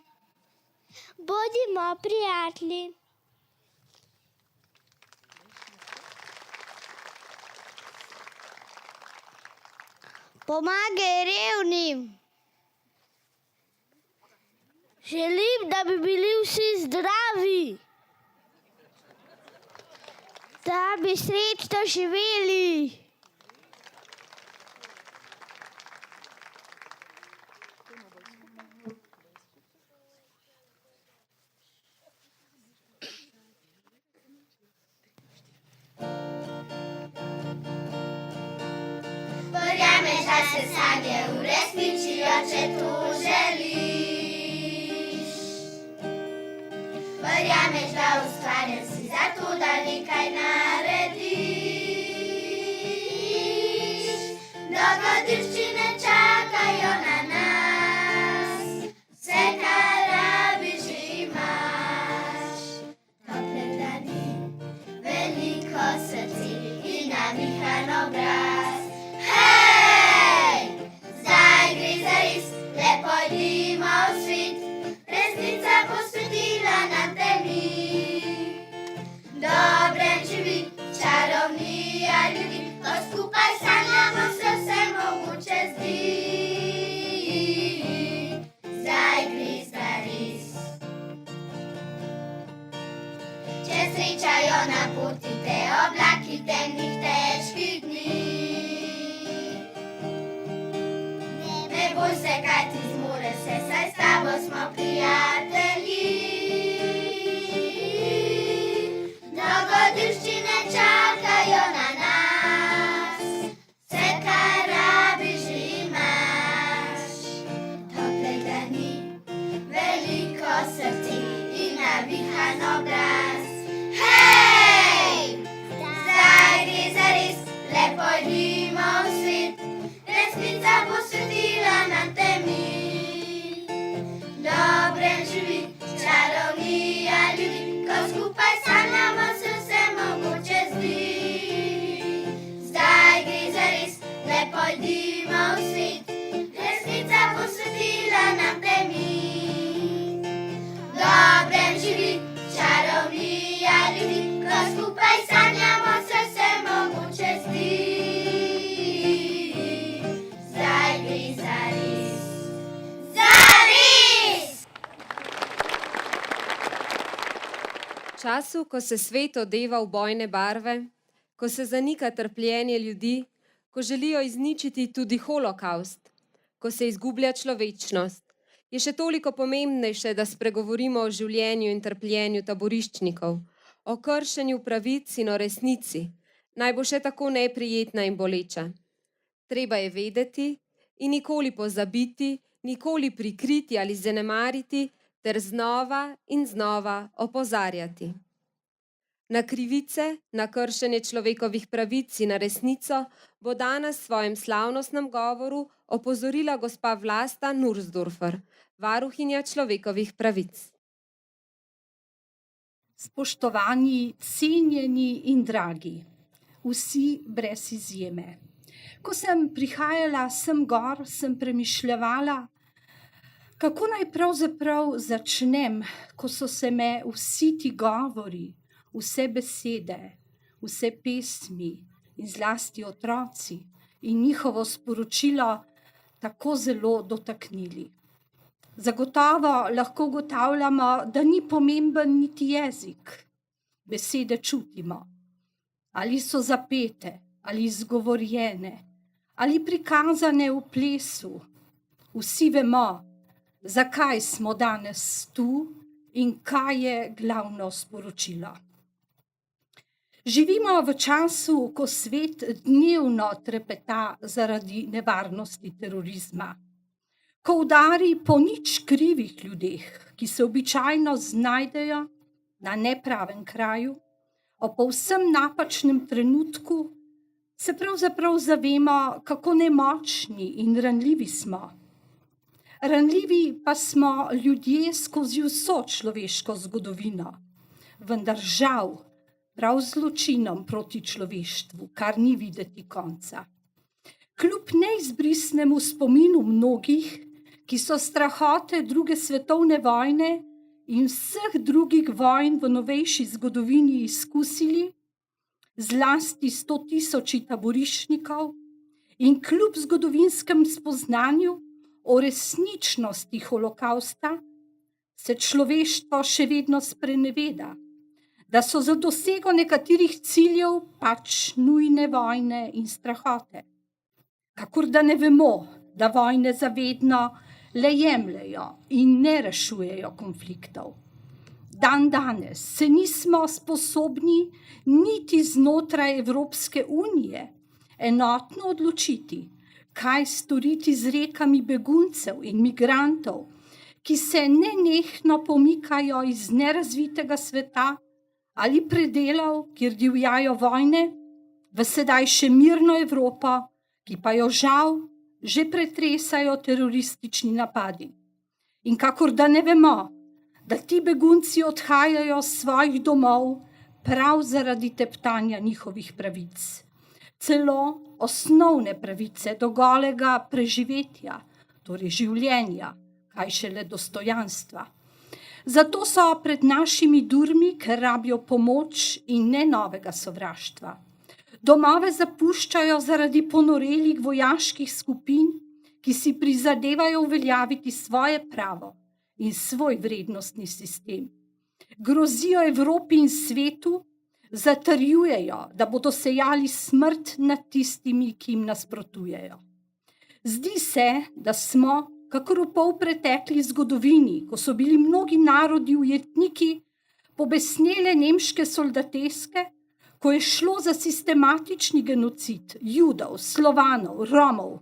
Bodimo prijatelji. Pomagaj revnim. Želim, da bi bili vsi zdravi. Da bi srečno živeli. Verjameš, da se sanje uresničijo, če to želiš. Verjameš, da ustvarjen si zato, da nekaj narediš. Dogodivščine čakajo na nas, vse, kar rabiš, že imaš. Tople dlani, veliko srce in navihan obraz. Hej, zdaj gre zares, le pojdimo v svet, resnica bo svetila na temi. Dobrem živi, čarovnija ljudi, ko skupaj sanjamo se vse mogoče zdi. Zdaj gre zares. Če srečajo na poti te oblaki temnih težkih dni, ne boj se, kaj ti zmore se, saj s tabo smo prijatelji. Dogodivščine čakajo srećan obraz. Hej! Zdaj gre zares, le pojdimo v svet, resnica bo svetila nad temi. Dobrem živi čarovnija ljudi, ko skupaj sanjamo, se vse mogoče zdi. Zdaj gre zares, le pojdimo v svet, resnica bo svetila nad temi. Dobrem živi čarovnija ljudi, ko skupaj sanjamo, se vse mogoče zdi. Zdaj gre zares, zares! V času, ko se svet odeva v bojne barve, ko se zanika trpljenje ljudi, ko želijo izničiti tudi holokaust, ko se izgublja človečnost, je še toliko pomembnejše, da spregovorimo o življenju in trpljenju taboriščnikov, o kršenju pravic in o resnici, naj bo še tako neprijetna in boleča. Treba je vedeti in nikoli pozabiti, nikoli prikriti ali zanemariti, ter znova in znova opozarjati. Na krivice, na kršenje človekovih pravic in na resnico bo danes v svojem slavnostnem govoru opozorila gospa Vlasta Nursdorfer, varuhinja človekovih pravic. Spoštovani, cenjeni in dragi, vsi brez izjeme. Ko sem prihajala sem gor, sem premišljevala, kako naj pravzaprav začnem, ko so se me vsi ti govori, vse besede, vse pesmi in zlasti otroci in njihovo sporočilo tako zelo dotaknili. Zagotovo lahko ugotavljamo, da ni pomemben niti jezik. Besede čutimo. Ali so zapete, ali izgovorjene, ali prikazane v plesu. Vsi vemo, zakaj smo danes tu in kaj je glavno sporočilo. Živimo v času, ko svet dnevno trepeta zaradi nevarnosti terorizma, ko udari po nič krivih ljudeh, ki se običajno znajdejo na nepravem kraju, ob povsem napačnem trenutku, se pravzaprav zavemo, kako nemočni in ranljivi smo. Ranljivi pa smo ljudje skozi vso človeško zgodovino, vendar žal prav zločinom proti človeštvu, kar ni videti konca. Kljub neizbrisnemu spominu mnogih, ki so strahote druge svetovne vojne in vseh drugih vojn v novejši zgodovini izkusili, zlasti 100 000 taboriščnikov, in kljub zgodovinskem spoznanju o resničnosti holokausta, se človeštvo še vedno spreneveda, da so za dosego nekaterih ciljev pač nujne vojne in strahote. Kakor da ne vemo, da vojne zavedno le jemljejo in ne rešujejo konfliktov. Dan danes se nismo sposobni niti znotraj Evropske unije enotno odločiti, kaj storiti z rekami beguncev in migrantov, ki se nenehno pomikajo iz nerazvitega sveta ali predelov, kjer divjajo vojne, v sedaj še mirno Evropo, ki pa jo žal že pretresajo teroristični napadi. In kakor da ne vemo, da ti begunci odhajajo s svojih domov prav zaradi teptanja njihovih pravic. Celo osnovne pravice do golega preživetja, torej življenja, kaj šele dostojanstva. Zato so pred našimi durmi, ker rabijo pomoč in ne novega sovraštva. Domove zapuščajo zaradi ponorelih vojaških skupin, ki si prizadevajo uveljaviti svoje pravo in svoj vrednostni sistem. Grozijo Evropi in svetu, zatrjujejo, da bodo sejali smrt nad tistimi, ki jim nasprotujejo. Zdi se, da smo, kakor v polpretekli zgodovini, ko so bili mnogi narodi ujetniki pobesnele nemške soldateske, ko je šlo za sistematični genocid Judov, Slovanov, Romov,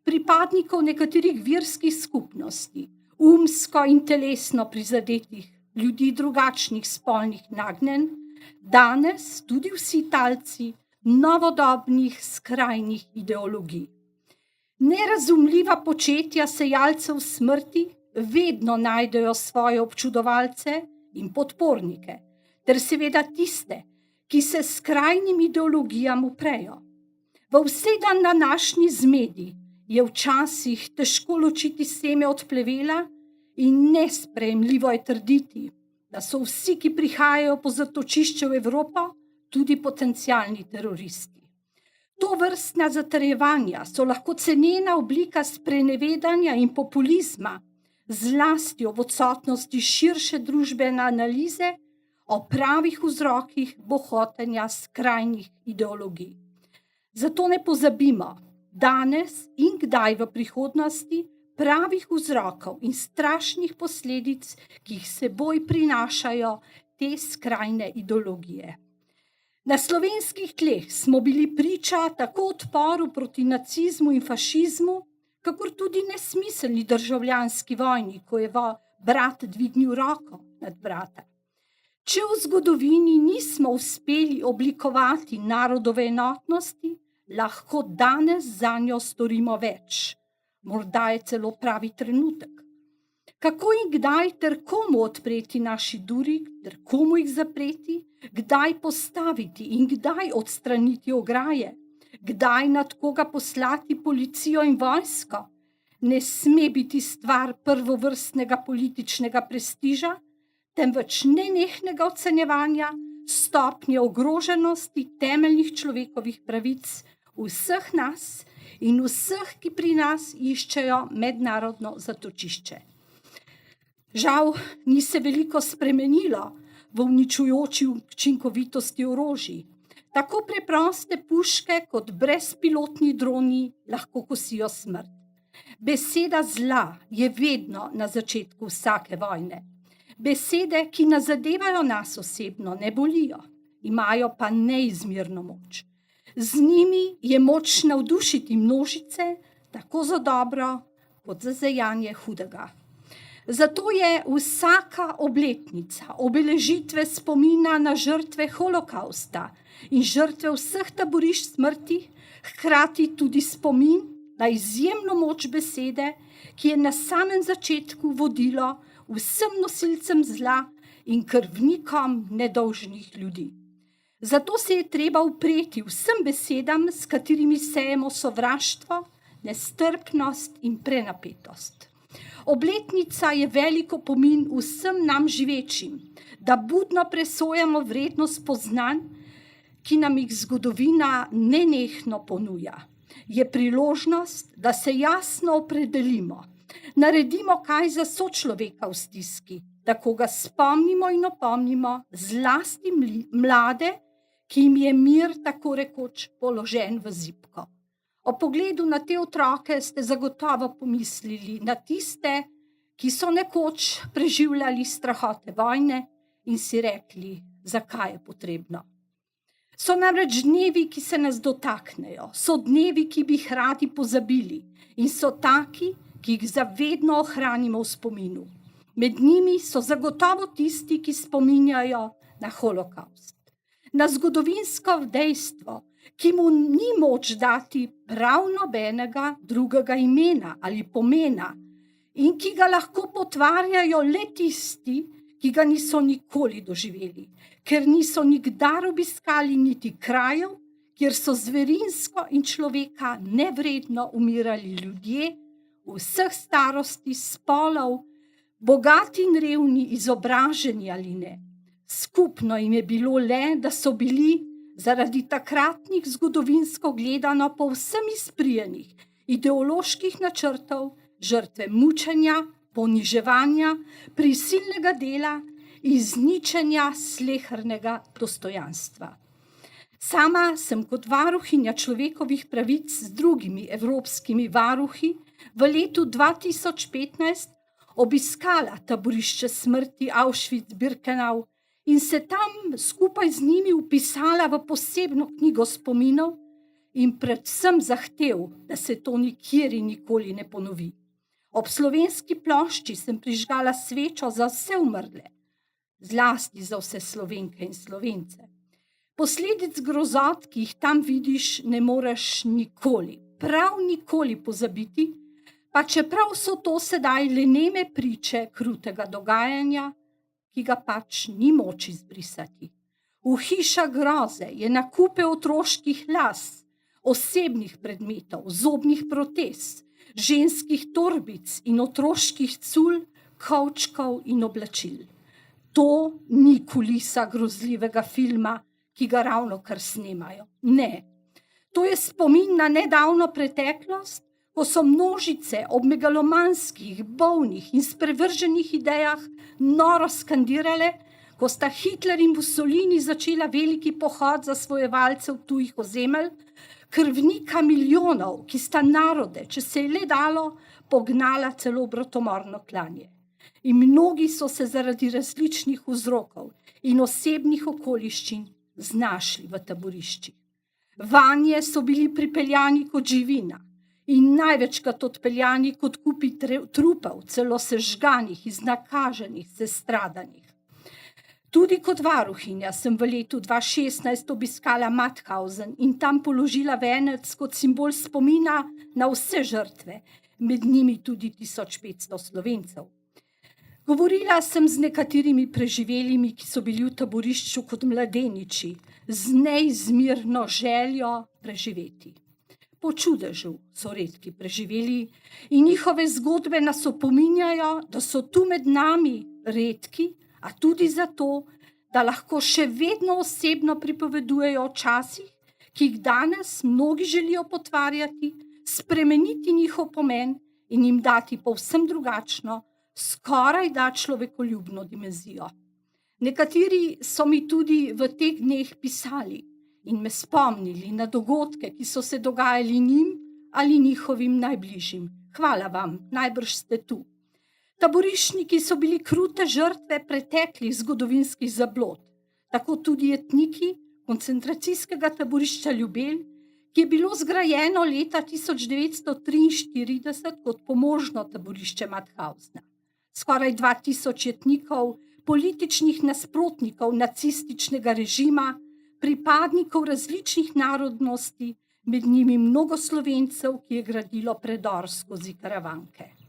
pripadnikov nekaterih verskih skupnosti, umsko in telesno prizadetih, ljudi drugačnih spolnih nagnjenj, danes tudi vsi talci novodobnih skrajnih ideologij. Nerazumljiva početja sejalcev smrti vedno najdejo svoje občudovalce in podpornike, ter seveda tiste, ki se skrajnim ideologijam uprejo. V vsej današnji zmedi je včasih težko ločiti seme od plevela in nesprejemljivo je trditi, da so vsi, ki prihajajo po zatočišče v Evropo, tudi potencialni teroristi. To vrstna zatrjevanja so lahko cenena oblika sprenevedanja in populizma, zlasti ob odsotnosti širše družbene analize o pravih vzrokih bohotenja skrajnih ideologij. Zato ne pozabimo, danes in kdaj v prihodnosti pravih vzrokov in strašnih posledic, ki jih seboj prinašajo te skrajne ideologije. Na slovenskih tleh smo bili priča tako odporu proti nacizmu in fašizmu, kakor tudi nesmiselni državljanski vojni, ko je brat dvignil roko nad brata. Če v zgodovini nismo uspeli oblikovati narodove enotnosti, lahko danes zanjo storimo več. Morda je celo pravi trenutek. Kako in kdaj ter komu odpreti naši duri, ter komu jih zapreti, kdaj postaviti in kdaj odstraniti ograje, kdaj nad koga poslati policijo in vojsko, ne sme biti stvar prvovrstnega političnega prestiža, temveč nenehnega ocenjevanja stopnje ogroženosti temeljnih človekovih pravic vseh nas in vseh, ki pri nas iščejo mednarodno zatočišče. Žal ni se veliko spremenilo v uničujoči učinkovitosti orožij. Tako preproste puške kot brezpilotni droni lahko kosijo smrt. Beseda zla je vedno na začetku vsake vojne. Besede, ki nas zadevajo nas osebno, ne bolijo, imajo pa neizmerno moč. Z njimi je moč navdušiti množice, tako za dobro kot za zajanje hudega. Zato je vsaka obletnica obeležitve spomina na žrtve holokausta in žrtve vseh taborišč smrti hkrati tudi spomin na izjemno moč besede, ki je na samem začetku vodilo vsem nosilcem zla in krvnikom nedolžnih ljudi. Zato se je treba upreti vsem besedam, s katerimi sejemo sovraštvo, nestrpnost in prenapetost. Obletnica je velik opomin vsem nam živečim, da budno presojamo vrednost spoznanj, ki nam jih zgodovina nenehno ponuja. Je priložnost, da se jasno opredelimo, naredimo kaj za sočloveka v stiski, da koga spomnimo in opomnimo, zlasti mlade, ki jim je mir tako rekoč položen v zibko. O pogledu na te otroke ste zagotovo pomislili na tiste, ki so nekoč preživljali strahote vojne in si rekli, zakaj je potrebno. So namreč dnevi, ki se nas dotaknejo, so dnevi, ki bi jih radi pozabili in so taki, ki jih zavedno ohranimo v spominu. Med njimi so zagotovo tisti, ki spominjajo na holokaust. Na zgodovinsko dejstvo, ki mu ni moč dati prav nobenega drugega imena ali pomena in ki ga lahko potvarjajo le tisti, ki ga niso nikoli doživeli, ker niso nikdar obiskali niti krajev, kjer so zverinsko in človeka nevredno umirali ljudje vseh starosti, spolov, bogati in revni, izobraženi ali ne. Skupno jim je bilo le, da so bili zaradi takratnih zgodovinsko gledano povsem izprijenih ideoloških načrtov žrtve mučenja, poniževanja, prisilnega dela, izničenja slehernega dostojanstva. Sama sem kot varuhinja človekovih pravic z drugimi evropskimi varuhi v letu 2015 obiskala taborišče smrti Auschwitz-Birkenau in se tam skupaj z njimi vpisala v posebno knjigo spominov in predvsem zahtev, da se to nikjer in nikoli ne ponovi. Ob slovenski plošči sem prižgala svečo za vse umrle, zlasti za vse Slovenke in Slovence. Posledic grozot, ki jih tam vidiš, ne moreš nikoli, prav nikoli pozabiti, pa čeprav so to sedaj le neme priče krutega dogajanja, ki ga pač ni moč izbrisati. V hiša groze je na kupe otroških las, osebnih predmetov, zobnih protez, ženskih torbic in otroških cul, kovčkov in oblačil. To ni kulisa grozljivega filma, ki ga ravnokar snemajo. Ne, to je spomin na nedavno preteklost, ko so množice ob megalomanskih, bolnih in sprevrženih idejah noro skandirale, ko sta Hitler in Mussolini začela veliki pohod zasvojevalcev tujih ozemelj, krvnika milijonov, ki sta narode, če se je le dalo, pognala celo bratomorno klanje. In mnogi so se zaradi različnih vzrokov in osebnih okoliščin znašli v taboriščih. Vanje so bili pripeljani kot živina in največkrat odpeljani kot kupi trupov, celo sežganih, iznakaženih, sestradanih. Tudi kot varuhinja sem v letu 2016 obiskala Mauthausen in tam položila venec kot simbol spomina na vse žrtve, med njimi tudi 1500 Slovencev. Govorila sem z nekaterimi preživelimi, ki so bili v taborišču kot mladeniči, z neizmirno željo preživeti. Po čudežu so redki preživeli in njihove zgodbe nas opominjajo, da so tu med nami redki, a tudi zato, da lahko še vedno osebno pripovedujejo o časih, ki jih danes mnogi želijo potvarjati, spremeniti njihov pomen in jim dati povsem drugačno, skoraj da človekoljubno dimenzijo. Nekateri so mi tudi v teh dneh pisali in me spomnili na dogodke, ki so se dogajali njim ali njihovim najbližjim. Hvala vam, najbrž ste tu. Taboriščniki so bili krute žrtve preteklih zgodovinskih zablod, tako tudi jetniki koncentracijskega taborišča Ljubelj, ki je bilo zgrajeno leta 1943 kot pomožno taborišče Mauthausena. Skoraj 2000 jetnikov, političnih nasprotnikov nacističnega režima, pripadnikov različnih narodnosti, med njimi mnogo Slovencev, ki je gradilo predor skozi Karavanke.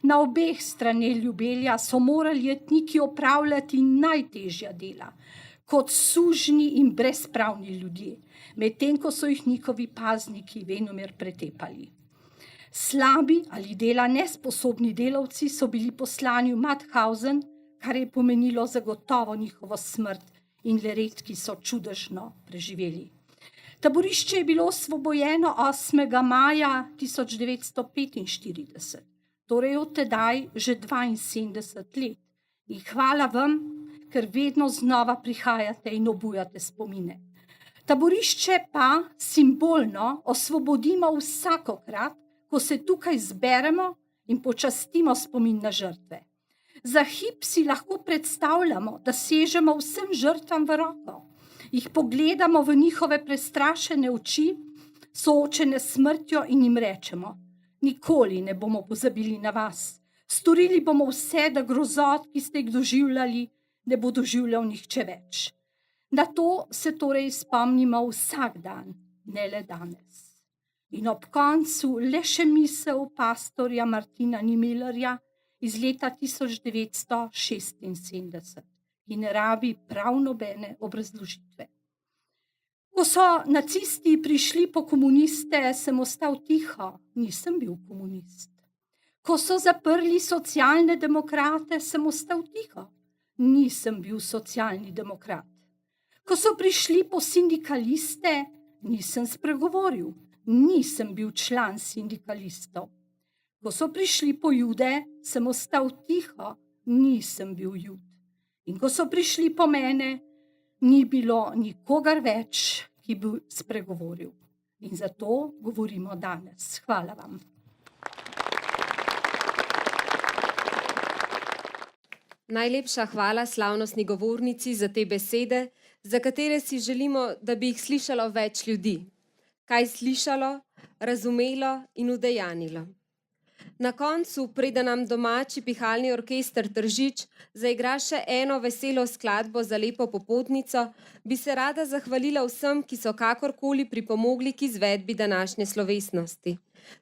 Na obeh straneh Ljubelja so morali jetniki opravljati najtežja dela, kot sužnji in brezpravni ljudje, medtem ko so jih njihovi pazniki venomer pretepali. Slabi ali dela nesposobni delavci so bili poslani v Mauthausen, kar je pomenilo zagotovo njihovo smrt in le redki so čudežno preživeli. Taborišče je bilo osvobojeno 8. maja 1945. Torej od tedaj že 72 let. In hvala vam, ker vedno znova prihajate in obujate spomine. Taborišče pa simbolno osvobodimo vsakokrat, ko se tukaj zberemo in počastimo spomin na žrtve. Za hip si lahko predstavljamo, da sežemo vsem žrtvam v roko, jih pogledamo v njihove prestrašene oči, soočene s smrtjo in jim rečemo: nikoli ne bomo pozabili na vas. Storili bomo vse, da grozot, ki ste jih doživljali, ne bo doživljal nihče več. Na to se torej spomnimo vsak dan, ne le danes. In ob koncu le še misel pastorja Martina Niemöllerja iz leta 1976, ki ne rabi prav nobene obrazložitve. Ko so nacisti prišli po komuniste, sem ostal tiho, nisem bil komunist. Ko so zaprli socialne demokrate, sem ostal tiho, nisem bil socialni demokrat. Ko so prišli po sindikaliste, nisem spregovoril, nisem bil član sindikalistov. Ko so prišli po Jude, sem ostal tiho, nisem bil Jud. In ko so prišli po mene, ni bilo nikogar več, ki bi spregovoril. In zato govorimo danes. Hvala vam. Najlepša hvala slavnostni govornici za te besede, za katere si želimo, da bi jih slišalo več ljudi. Kaj slišalo, razumelo in udejanilo. Na koncu, preden nam domači pihalni orkester Tržič zaigra še eno veselo skladbo za lepo popotnico, bi se rada zahvalila vsem, ki so kakorkoli pripomogli k izvedbi današnje slovesnosti.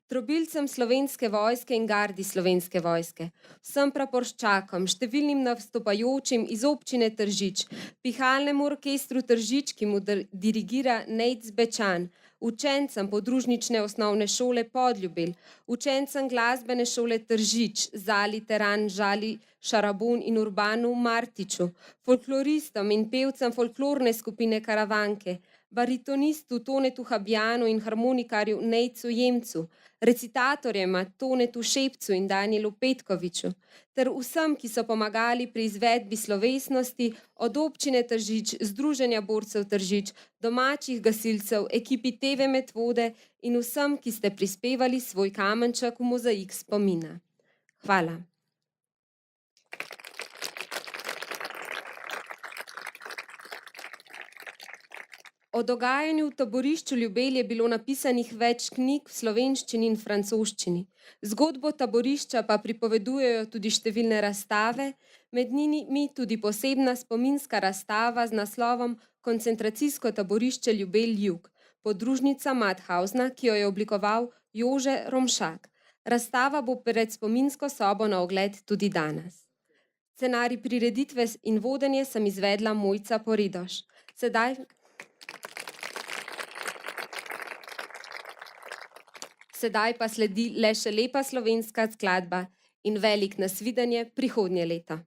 Trobilcem Slovenske vojske in gardi Slovenske vojske, vsem praporščakom, številnim nastopajočim iz občine Tržič, pihalnemu orkestru Tržič, ki mu dirigira Nejc Bečan, učencem podružnične osnovne šole Podljubelj, učencem glasbene šole Tržič, Zali Teran, Žali Šarabon in Urbanu Martiču, folkloristom in pevcem folklorne skupine Karavanke, baritonistu Tonetu Habjanu in harmonikarju Nejcu Jemcu, recitatorjema Tonetu Šepcu in Danielu Petkoviču, ter vsem, ki so pomagali pri izvedbi slovesnosti od občine Tržič, Združenja borcev Tržič, domačih gasilcev, ekipi TV Medvode in vsem, ki ste prispevali svoj kamenček v mozaik spomina. Hvala. O dogajanju v taborišču Ljubelj je bilo napisanih več knjig v slovenščini in francoščini. Zgodbo taborišča pa pripovedujejo tudi številne razstave, med njimi tudi posebna spominska razstava z naslovom Koncentracijsko taborišče Ljubelj Jug, podružnica Mathausna, ki jo je oblikoval Jože Romšak. Razstava bo pred spominsko sobo na ogled tudi danes. Scenarij prireditve in vodenje sem izvedla Mojca Poredoš. Sedaj pa sledi le še lepa slovenska skladba in velik nasvidenje prihodnje leto.